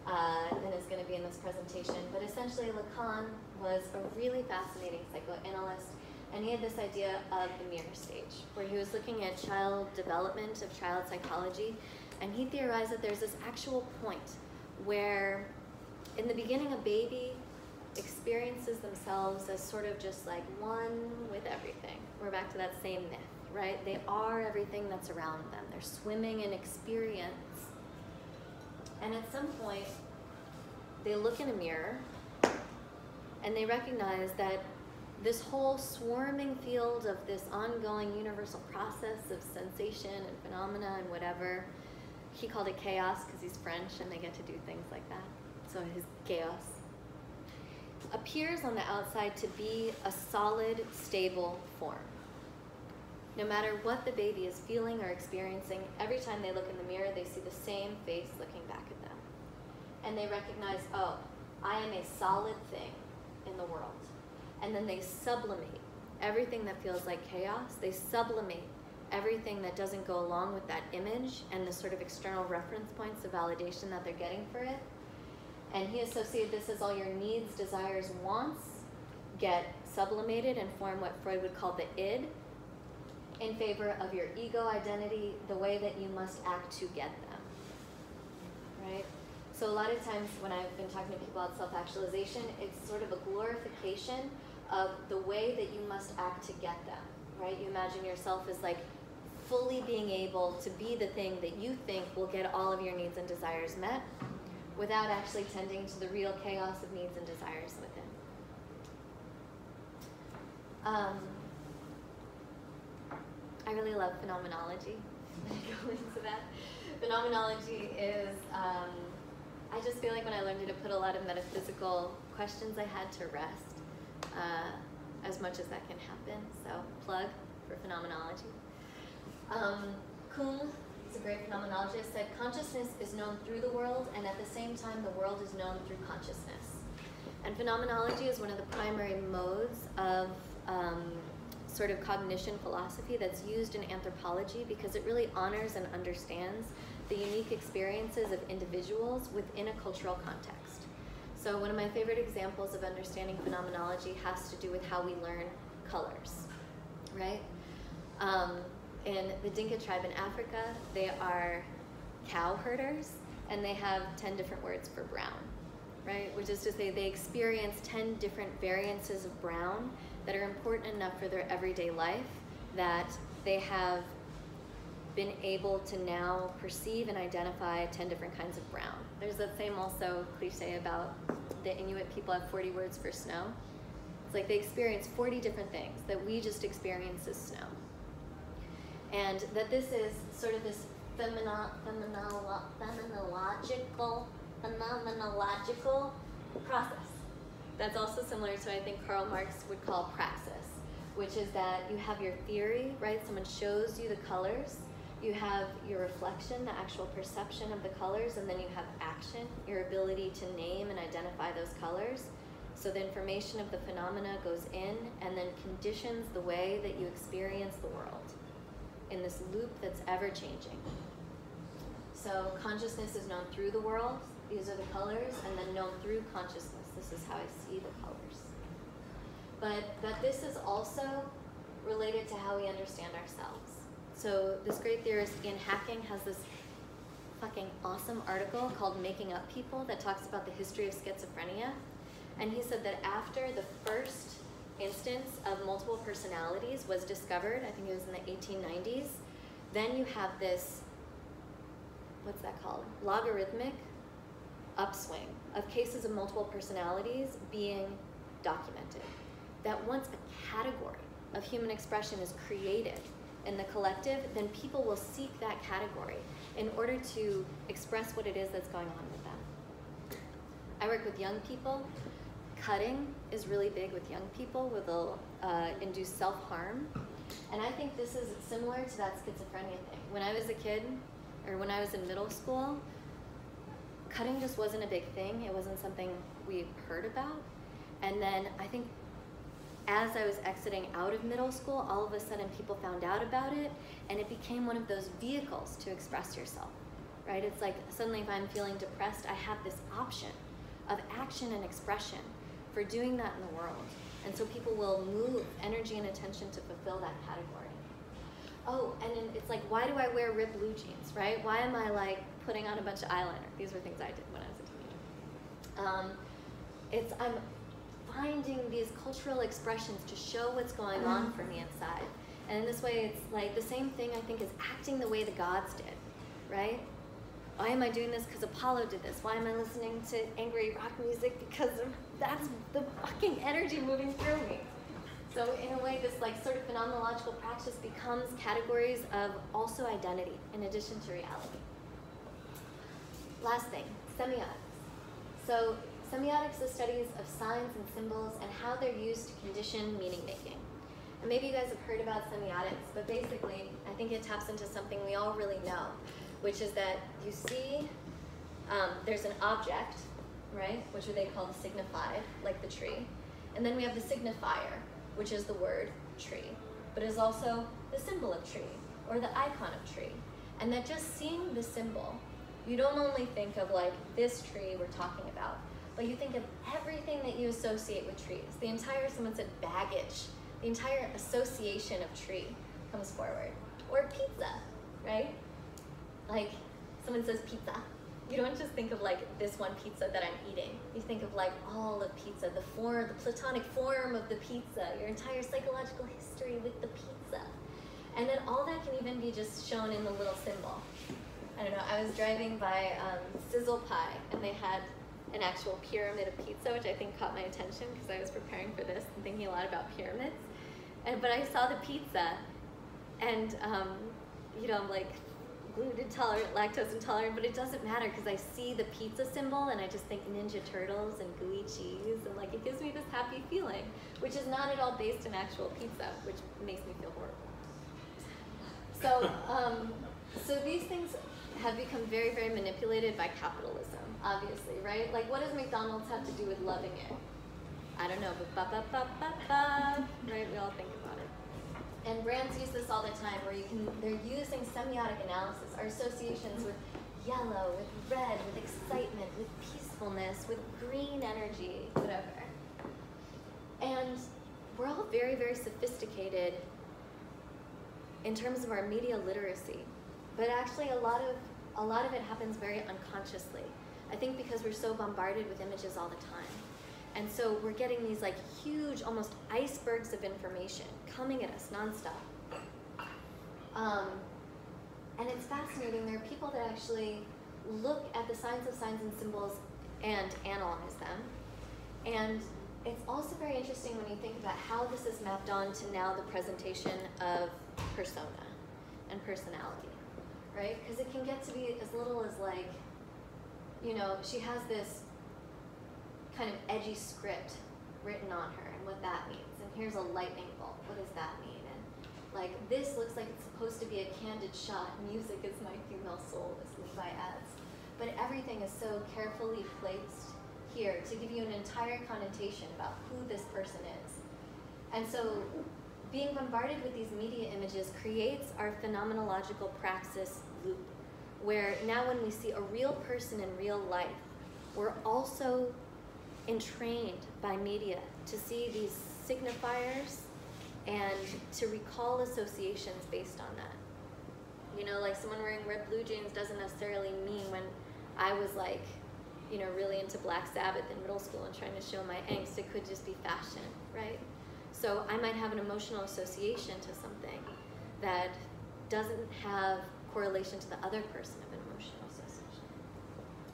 than is going to be in this presentation. But essentially, Lacan was a really fascinating psychoanalyst, and he had this idea of the mirror stage, where he was looking at child development, of child psychology, and he theorized that there's this actual point where in the beginning a baby experiences themselves as sort of just like one with everything. We're back to that same myth, right? They are everything that's around them. They're swimming in experience. And at some point, they look in a mirror and they recognize that this whole swarming field of this ongoing universal process of sensation and phenomena and whatever, he called it chaos because he's French and they get to do things like that. So his chaos appears on the outside to be a solid, stable form. No matter what the baby is feeling or experiencing, every time they look in the mirror, they see the same face looking back at them. And they recognize, oh, I am a solid thing in the world. And then they sublimate everything that feels like chaos. They sublimate everything that doesn't go along with that image and the sort of external reference points of validation that they're getting for it. And he associated this as all your needs, desires, wants get sublimated and form what Freud would call the id, in favor of your ego identity, the way that you must act to get them, right? So a lot of times when I've been talking to people about self-actualization, it's sort of a glorification of the way that you must act to get them, right? You imagine yourself as like fully being able to be the thing that you think will get all of your needs and desires met without actually tending to the real chaos of needs and desires within. I really love phenomenology. I'm going to go into that. Phenomenology is, I just feel like when I learned it, it put a lot of metaphysical questions I had to rest, as much as that can happen. So, plug for phenomenology. Kuhn, he's a great phenomenologist, said consciousness is known through the world, and at the same time, the world is known through consciousness. And phenomenology is one of the primary modes of sort of cognition philosophy that's used in anthropology because it really honors and understands the unique experiences of individuals within a cultural context. So one of my favorite examples of understanding phenomenology has to do with how we learn colors, right? In the Dinka tribe in Africa, they are cow herders, and they have 10 different words for brown, right? Which is to say they experience 10 different variances of brown that are important enough for their everyday life that they have been able to now perceive and identify 10 different kinds of brown. There's that same also cliche about the Inuit people have 40 words for snow. It's like they experience 40 different things that we just experience as snow. And that this is sort of this phenomenological process. That's also similar to, I think, Karl Marx would call praxis, which is that you have your theory, right? Someone shows you the colors. You have your reflection, the actual perception of the colors, and then you have action, your ability to name and identify those colors. So the information of the phenomena goes in and then conditions the way that you experience the world in this loop that's ever changing. So consciousness is known through the world. These are the colors, and then known through consciousness. This is how I see the colors. But that this is also related to how we understand ourselves. So this great theorist, Ian Hacking, has this fucking awesome article called Making Up People that talks about the history of schizophrenia. And he said that after the first instance of multiple personalities was discovered, I think it was in the 1890s, then you have this, what's that called? Logarithmic upswing of cases of multiple personalities being documented. That once a category of human expression is created in the collective, then people will seek that category in order to express what it is that's going on with them. I work with young people. Cutting is really big with young people, where they'll induce self-harm. And I think this is similar to that schizophrenia thing. When I was a kid, or when I was in middle school, cutting just wasn't a big thing. It wasn't something we heard about. And then I think as I was exiting out of middle school, all of a sudden people found out about it, and it became one of those vehicles to express yourself, right? It's like suddenly if I'm feeling depressed, I have this option of action and expression for doing that in the world. And so people will move energy and attention to fulfill that category. Oh, and then it's like, why do I wear ripped blue jeans, right? Why am I like putting on a bunch of eyeliner? These were things I did when I was a teenager. I'm finding these cultural expressions to show what's going on for me inside. And in this way, it's like the same thing, I think, is acting the way the gods did, right? Why am I doing this? Because Apollo did this. Why am I listening to angry rock music? Because that's the fucking energy moving through me. So in a way, this like sort of phenomenological praxis becomes categories of also identity in addition to reality. Last thing, semiotics. So semiotics is studies of signs and symbols and how they're used to condition meaning making. And maybe you guys have heard about semiotics, but basically, I think it taps into something we all really know, which is that you see there's an object, right, which they call the signified, like the tree. And then we have the signifier, which is the word tree, but is also the symbol of tree, or the icon of tree. And that just seeing the symbol, you don't only think of like this tree we're talking about, but you think of everything that you associate with trees. The entire, someone said baggage, the entire association of tree comes forward. Or pizza, right? Like, someone says pizza. You don't just think of like this one pizza that I'm eating. You think of like all of pizza, the form, the platonic form of the pizza, your entire psychological history with the pizza. And then all that can even be just shown in the little symbol. I don't know, I was driving by Sizzle Pie, and they had an actual pyramid of pizza, which I think caught my attention because I was preparing for this and thinking a lot about pyramids. But I saw the pizza, and you know, I'm like gluten intolerant, lactose intolerant, but it doesn't matter because I see the pizza symbol and I just think Ninja Turtles and gooey cheese, and like it gives me this happy feeling, which is not at all based in actual pizza, which makes me feel horrible. So, so these things have become very, very manipulated by capitalism, obviously, right? Like, what does McDonald's have to do with loving it? I don't know, but ba-ba-ba-ba-ba, right? We all think about it. And brands use this all the time, where they're using semiotic analysis, our associations with yellow, with red, with excitement, with peacefulness, with green energy, whatever. And we're all very, very sophisticated in terms of our media literacy, but actually a lot of it happens very unconsciously. I think because we're so bombarded with images all the time. And so we're getting these like huge, almost icebergs of information coming at us nonstop. And it's fascinating. There are people that actually look at the signs and symbols and analyze them. And it's also very interesting when you think about how this is mapped on to now the presentation of persona and personality, right? Because it can get to be as little as like, you know, she has this kind of edgy script written on her and what that means. And here's a lightning bolt. What does that mean? And like, this looks like it's supposed to be a candid shot. Music is my female soul, as Levi adds. But everything is so carefully placed here to give you an entire connotation about who this person is. And so being bombarded with these media images creates our phenomenological praxis loop, where now when we see a real person in real life, we're also entrained by media to see these signifiers and to recall associations based on that. You know, like someone wearing red blue jeans doesn't necessarily mean when I was like, you know, really into Black Sabbath in middle school and trying to show my angst. It could just be fashion, right? So I might have an emotional association to something that doesn't have correlation to the other person of an emotional association.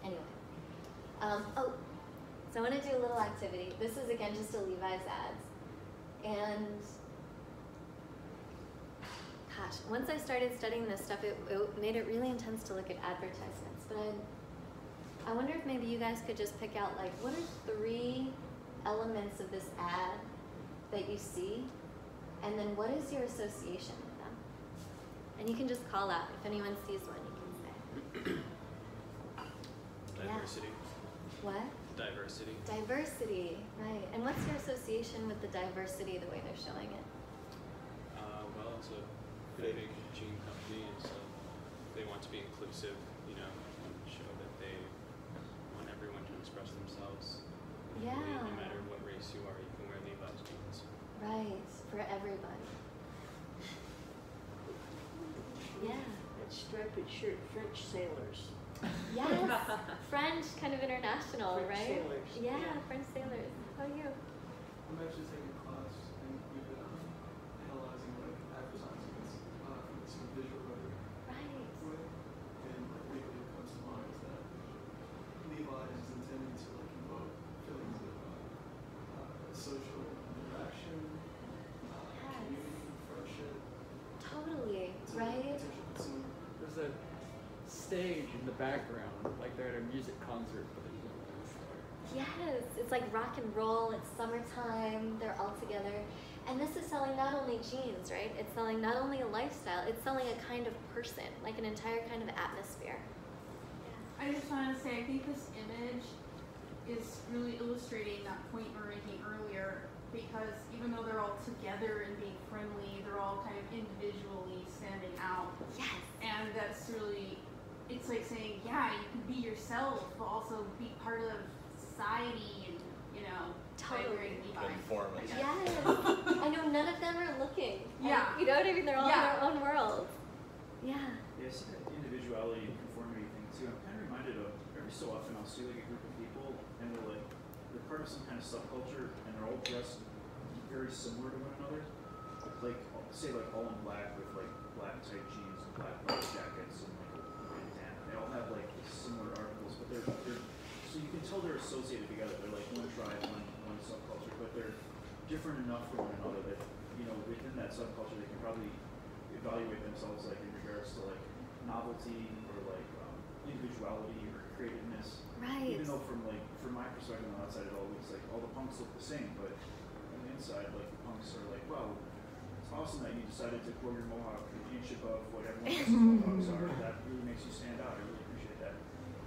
Anyway, so I want to do a little activity. This is again just a Levi's ads. And gosh, once I started studying this stuff, it made it really intense to look at advertisements. But I wonder if maybe you guys could just pick out like, what are 3 elements of this ad that you see? And then what is your association with them? And you can just call out. If anyone sees one, you can say. Diversity. Yeah. What? Diversity. Diversity, right. And what's your association with the diversity, the way they're showing it? Well, it's a big gene company, and so they want to be inclusive, you know, and show that they want everyone to express themselves. Yeah. No matter what race you are, you can wear Levi's jeans. Right, for everybody. Yeah. That striped shirt, French sailors. Yes, French, kind of international, French right? sailors. Yeah, Yeah. French sailors. How are you? I'm actually taking a class, and we've been analyzing like advertisements from this visual rhetoric Right. way, and like lately what comes to mind is that Levi's is intended to like invoke feelings of social interaction, stage in the background, like they're at a music concert, but there's no one there. Yes, it's like rock and roll, it's summertime, they're all together. And this is selling not only jeans, right? It's selling not only a lifestyle, it's selling a kind of person, like an entire kind of atmosphere. I just wanted to say, I think this image is really illustrating that point we were making earlier, because even though they're all together and being friendly, they're all kind of individually standing out. Yes. And that's really, it's like saying, yeah, you can be yourself, but also be part of society and, you know, Totally. Conform it. Yes. I know none of them are looking. Yeah. You know what I mean? They're all in their own world. Yeah. Yeah, I see that individuality and conformity thing too. I'm kind of reminded of, every so often I'll see like a group of people and they're part of some kind of subculture and they're all dressed very similar to one another. Like, say like all in black with like black tight jeans and black leather jackets and like a bandana. They all have like similar articles, but they're so you can tell they're associated together. They're like one tribe, one subculture, but they're different enough from one another that, you know, within that subculture they can probably evaluate themselves like in regards to like novelty or like individuality or creativeness. Right. Even though from my perspective on the outside it all looks like all the punks look the same, but on the inside like the punks are like, wow, it's awesome that you decided to grow your mohawk an inch above what everyone else's mohawks are. That really makes you stand out. I really appreciate that.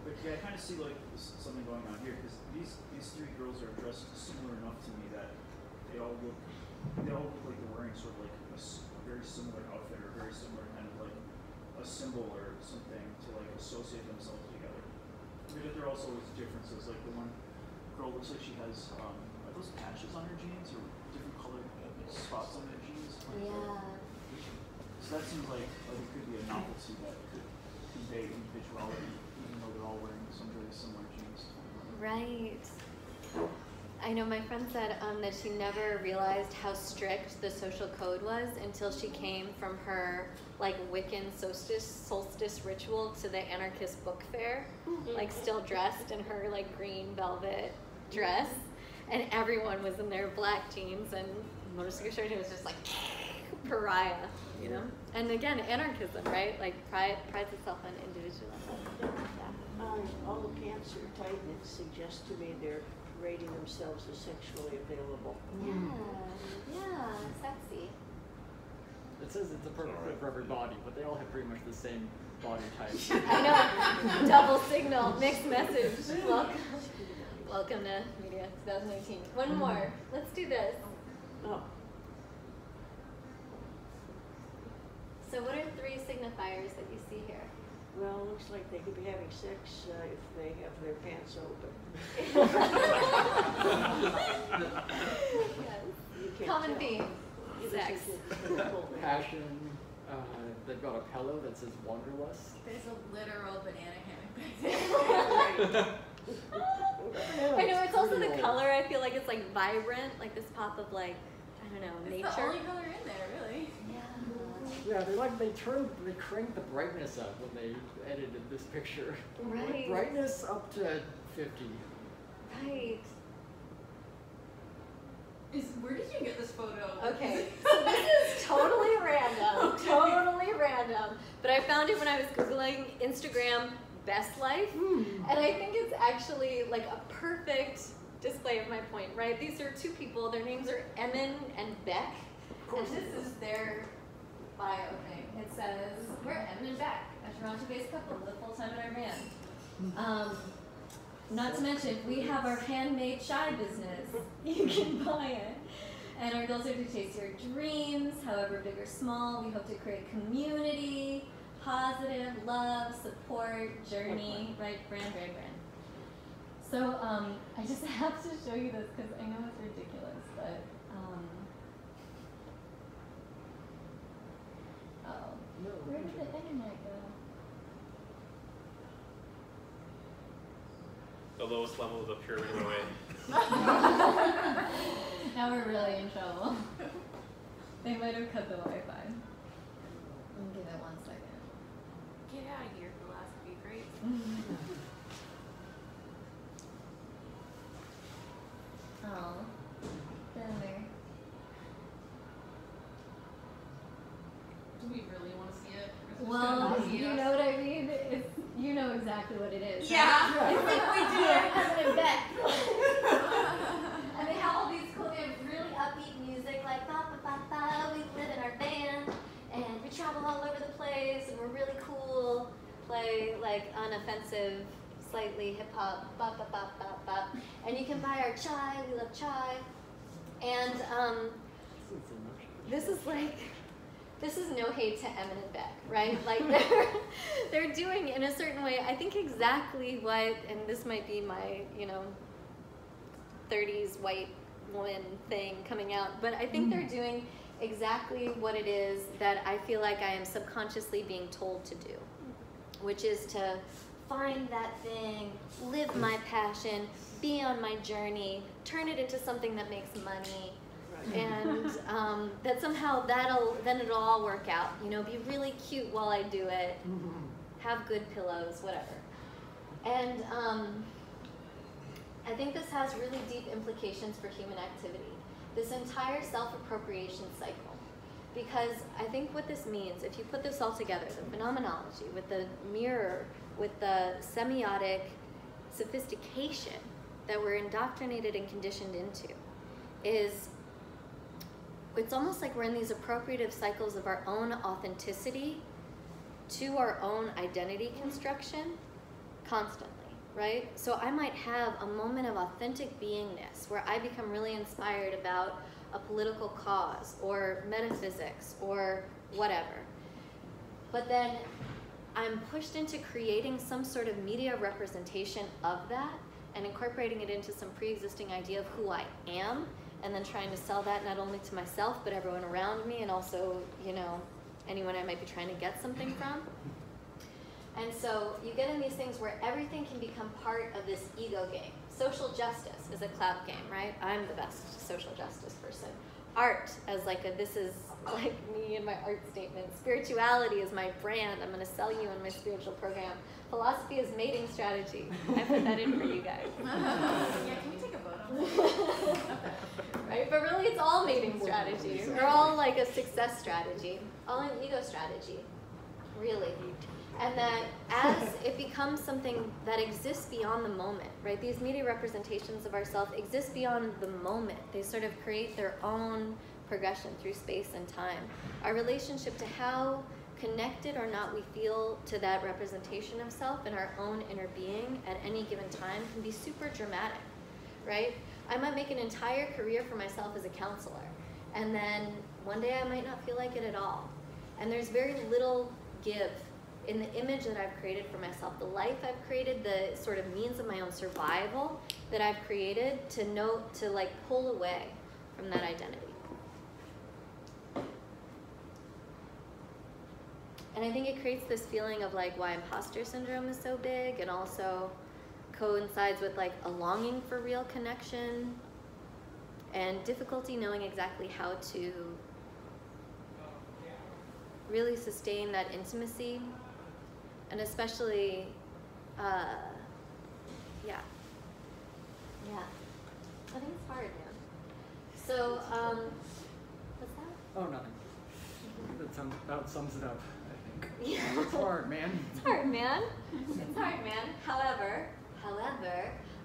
But yeah, I kind of see like something going on here because these three girls are dressed similar enough to me that they all look like they're wearing sort of like a very similar outfit or very similar kind of like a symbol or something to like associate themselves together. But there also is differences. Like the one girl looks like she has are those patches on her jeans or different colored spots on her jeans? Yeah. So that seems like it could be a novelty that could convey individuality, even though they're all wearing some very similar jeans. Right. I know my friend said that she never realized how strict the social code was until she came from her like Wiccan solstice ritual to the anarchist book fair, like still dressed in her like green velvet dress, and everyone was in their black jeans and motorcycle shorts. It was just like pariah, you know. And again, anarchism, right? Like prides itself on individualism. Yeah. All the pants are tight, and it suggests to me they're rating themselves as sexually available. Yeah, sexy. It says it's a perfect fit for every body, but they all have pretty much the same body type. I know. Double signal, mixed message. Welcome to Media 2019. One more. Let's do this. Oh. So what are three signifiers that you see here? Well, it looks like they could be having sex if they have their pants open. Yes. Common theme. Sex. Passion. They've got a pillow that says Wanderlust. There's a literal banana hammock back there. I know, it's also the color. I feel like it's like vibrant, like this pop of like, I don't know, nature. It's the only color in there, really. Yeah, they cranked the brightness up when they edited this picture. Right. Like brightness up to 50. Right. Where did you get this photo? Okay, so this is totally random, totally random. But I found it when I was Googling Instagram best life, and I think it's actually like a perfect display of my point, right? These are two people, their names are Emin and Beck, and this is their bio thing. It says, we're Emin and Beck, a Toronto-based couple who live full-time in Iran. Not to mention, we have our handmade chai business. You can buy it. And our goals are to chase your dreams, however big or small. We hope to create community, positive, love, support, journey, right? Brand. So I just have to show you this because I know it's ridiculous, but where did the internet go? The lowest level of the pyramid away. Now we're really in trouble. They might have cut the Wi-Fi. Give it 1 second. Get out of here, philosophy, great. Oh, down there. Do we really want to see it? Well, you know what I mean? Yeah. It's like we do our cousin and Beck. And they have all these cool, they have really upbeat music, like ba ba ba ba. We live in our van, and we travel all over the place, and we're really cool. Play like unoffensive, slightly hip hop, ba ba ba ba ba. And you can buy our chai. We love chai. And this is no hate to Em and Beck, right? Like they're doing in a certain way, I think exactly what, and this might be my, 30s white woman thing coming out, but I think they're doing exactly what it is that I feel like I am subconsciously being told to do, which is to find that thing, live my passion, be on my journey, turn it into something that makes money, and that somehow then it'll all work out. Be really cute while I do it, have good pillows, whatever. And I think this has really deep implications for human activity, this entire self-appropriation cycle. Because I think what this means, if you put this all together, the phenomenology with the mirror, with the semiotic sophistication that we're indoctrinated and conditioned into, is it's almost like we're in these appropriative cycles of our own authenticity to our own identity construction constantly, right? So I might have a moment of authentic beingness where I become really inspired about a political cause or metaphysics or whatever. But then I'm pushed into creating some sort of media representation of that and incorporating it into some pre-existing idea of who I am, and then trying to sell that not only to myself, but everyone around me, and also, anyone I might be trying to get something from. And so you get in these things where everything can become part of this ego game. Social justice is a clout game, right? I'm the best social justice person. Art as this is like me and my art statement. Spirituality is my brand. I'm going to sell you in my spiritual program. Philosophy is mating strategy. I put that in for you guys. Yeah, can we take a vote on that? Right? But really it's all mating strategy. Or all like a success strategy. All an ego strategy. Really. And that as it becomes something that exists beyond the moment, right? These media representations of ourselves exist beyond the moment. They sort of create their own progression through space and time. Our relationship to how connected or not we feel to that representation of self in our own inner being at any given time can be super dramatic, right? I might make an entire career for myself as a counselor, and then one day I might not feel like it at all. And there's very little give in the image that I've created for myself, the life I've created, the sort of means of my own survival that I've created to pull away from that identity. And I think it creates this feeling of why imposter syndrome is so big, and also coincides with a longing for real connection and difficulty knowing exactly how to really sustain that intimacy. And especially, yeah. I think it's hard, man. So, what's that? Oh, nothing. That about sums it up, I think. Yeah. It's hard, man. It's hard, man. It's hard, man. However,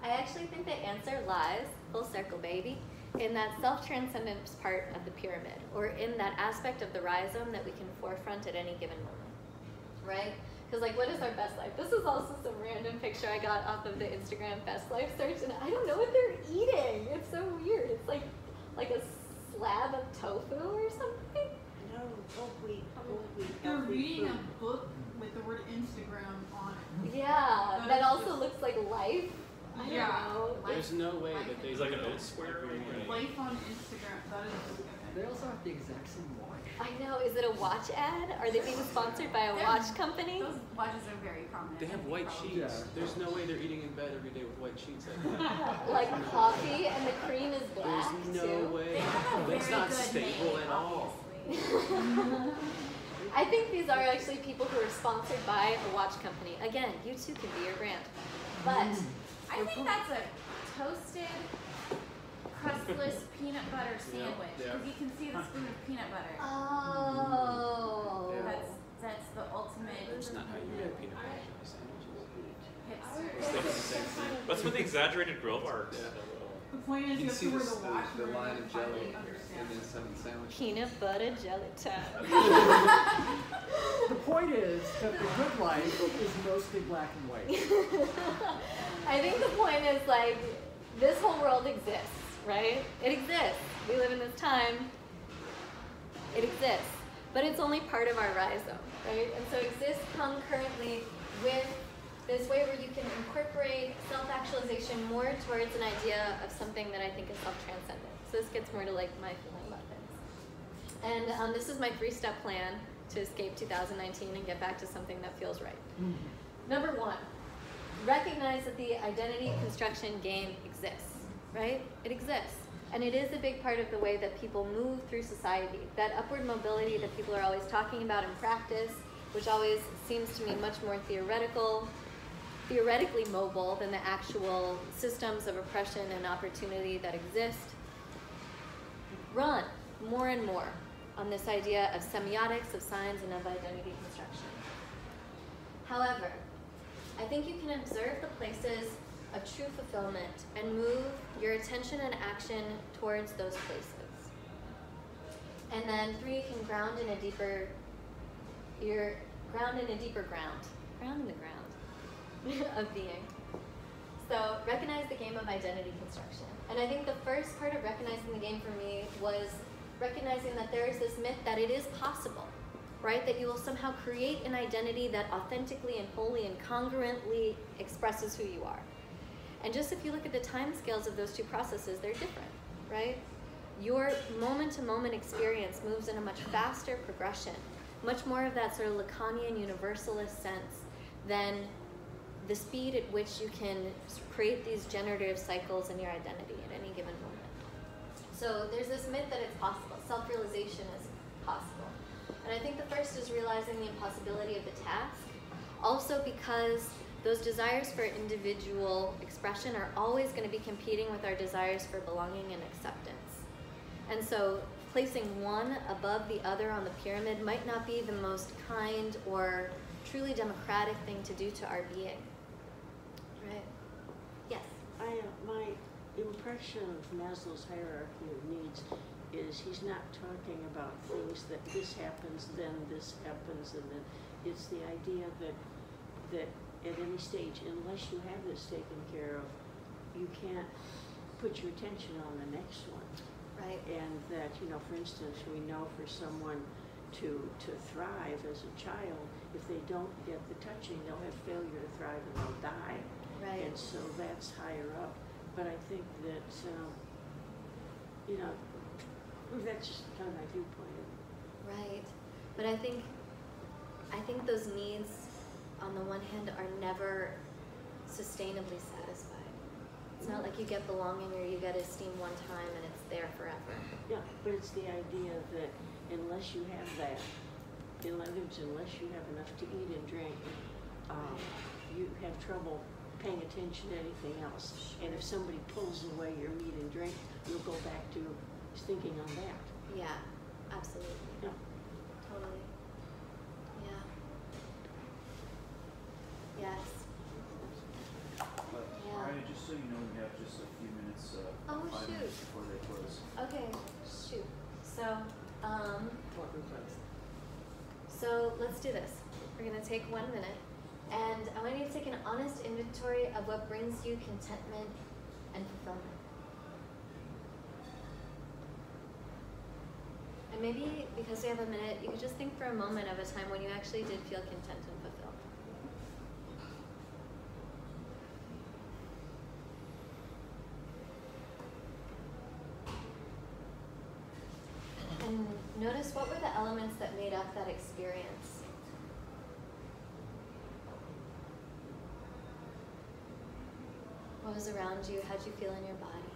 I actually think the answer lies, full circle, baby, in that self-transcendence part of the pyramid, or in that aspect of the rhizome that we can forefront at any given moment, right? Because what is our best life? This is also some random picture I got off of the Instagram best life search, and I don't know what they're eating. It's so weird. It's like a slab of tofu or something. No, whole wheat. You're reading a book with the word Instagram on it. Yeah, that also looks like life. I don't know. There's no way that they It's like an oat square. Life on Instagram. That is. They also have the exact same watch. I know. Is it a watch ad? Are they being sponsored by a watch company? Those watches are very prominent. They have white sheets. Yeah. There's no way they're eating in bed every day with white sheets. Like coffee, and the cream is black There's no too. way. Very It's not good stable name, at all. obviously. I think these are actually people who are sponsored by a watch company. Again, you too can be your brand. But I think that's a toasted, crustless peanut butter sandwich. Yeah. Because you can see the spoon of peanut butter. oh, Yeah. That's the ultimate. That's not how you make peanut butter jelly sandwiches. What's with the exaggerated grill marks? Yeah. The point is You you can have see to wear this, the wash the ring line to of jelly finally in understand. the sandwich. Peanut butter jelly time. The point is that the good life is mostly black and white. I think the point is like, this whole world exists, right? It exists. We live in this time. It exists. But it's only part of our rhizome, right? And so it exists concurrently with this way where you can incorporate self-actualization more towards an idea of something that I think is self-transcendent. So this gets more to like my feeling about things. And this is my 3-step plan to escape 2019 and get back to something that feels right. Number 1, recognize that the identity construction game exists, right? It exists. And it is a big part of the way that people move through society. That upward mobility that people are always talking about in practice, which always seems to me much more theoretically mobile than the actual systems of oppression and opportunity that exist, run more and more on this idea of semiotics, of signs, and of identity construction. However, I think you can observe the places of true fulfillment and move your attention and action towards those places. And then 3, you can ground in a deeper ground in the ground of being. So recognize the game of identity construction. And I think the first part of recognizing the game for me was recognizing that there is this myth that it is possible, right? That you will somehow create an identity that authentically and wholly and congruently expresses who you are. And just if you look at the time scales of those two processes, they're different, right? Your moment-to-moment experience moves in a much faster progression, much more of that sort of Lacanian universalist sense than the speed at which you can create these generative cycles in your identity at any given moment. So there's this myth that it's possible. Self-realization is possible. And I think the first is realizing the impossibility of the task. Also because those desires for individual expression are always going to be competing with our desires for belonging and acceptance. And so placing one above the other on the pyramid might not be the most kind or truly democratic thing to do to our being. Right? Yes? My impression of Maslow's hierarchy of needs is he's not talking about things that this happens, then this happens, and then it's the idea that at any stage, unless you have this taken care of, you can't put your attention on the next one. Right. And that, for instance, we know for someone to thrive as a child, if they don't get the touching, they'll have failure to thrive and they'll die. Right. And so that's higher up. But I think that, that's just kind of my viewpoint. Right. But I think those needs, on the one hand, are never sustainably satisfied. It's not like you get belonging or you get esteem one time and it's there forever. Yeah, but it's the idea that unless you have that, in other words, unless you have enough to eat and drink, you have trouble paying attention to anything else. And if somebody pulls away your meat and drink, you'll go back to thinking on that. Yeah, absolutely. Yeah. Totally. Yeah. Yes. Alright, just so you know, we have just a few minutes, 5 minutes before they close. Okay, shoot. So let's do this. We're going to take 1 minute, and I want you to take an honest inventory of what brings you contentment and fulfillment. And maybe, because we have a minute, you could just think for a moment of a time when you actually did feel content and fulfilled. And notice what were the elements that made up that experience. What was around you? How'd you feel in your body?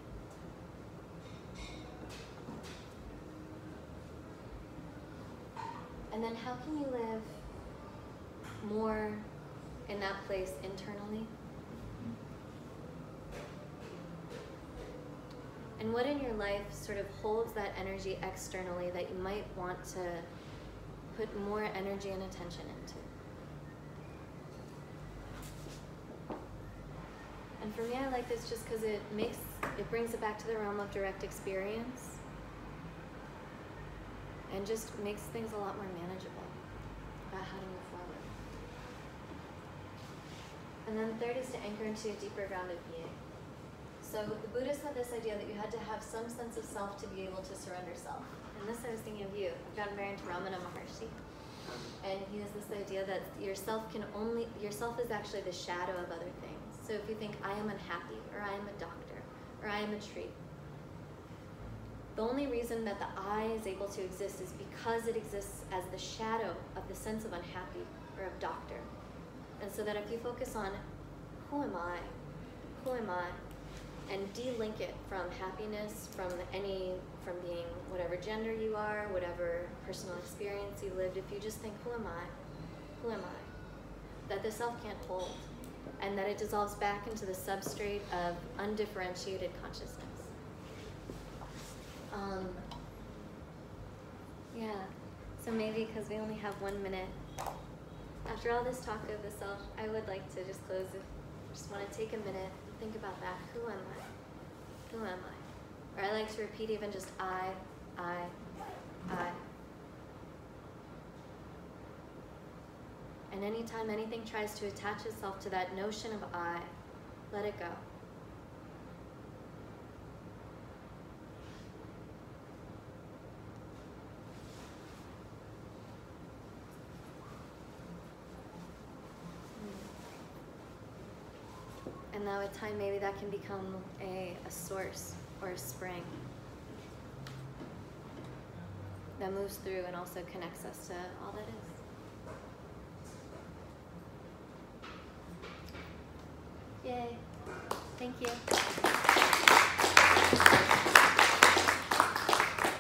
And then how can you live more in that place internally? And what in your life sort of holds that energy externally that you might want to put more energy and attention into? like this just because it brings it back to the realm of direct experience and just makes things a lot more manageable about how to move forward. And then the third is to anchor into a deeper ground of being. So the Buddhists had this idea that you had to have some sense of self to be able to surrender self. And this I was thinking of you. I've gotten very into Ramana Maharshi. And he has this idea that yourself is actually the shadow of other things. So if you think, I am unhappy, or I am a doctor, or I am a tree, the only reason that the I is able to exist is because it exists as the shadow of the sense of unhappy or of doctor. And so that if you focus on who am I, and de-link it from happiness, from being whatever gender you are, whatever personal experience you lived, if you just think, who am I, that the self can't hold, and that it dissolves back into the substrate of undifferentiated consciousness. Yeah, so maybe because we only have 1 minute, after all this talk of the self, I would like to just close it. Just want to take a minute and think about that. Who am I? Who am I? Or I like to repeat even just I. And anytime anything tries to attach itself to that notion of I, let it go. And now with time, maybe that can become a source or a spring that moves through and also connects us to all that is. Yay. Thank you.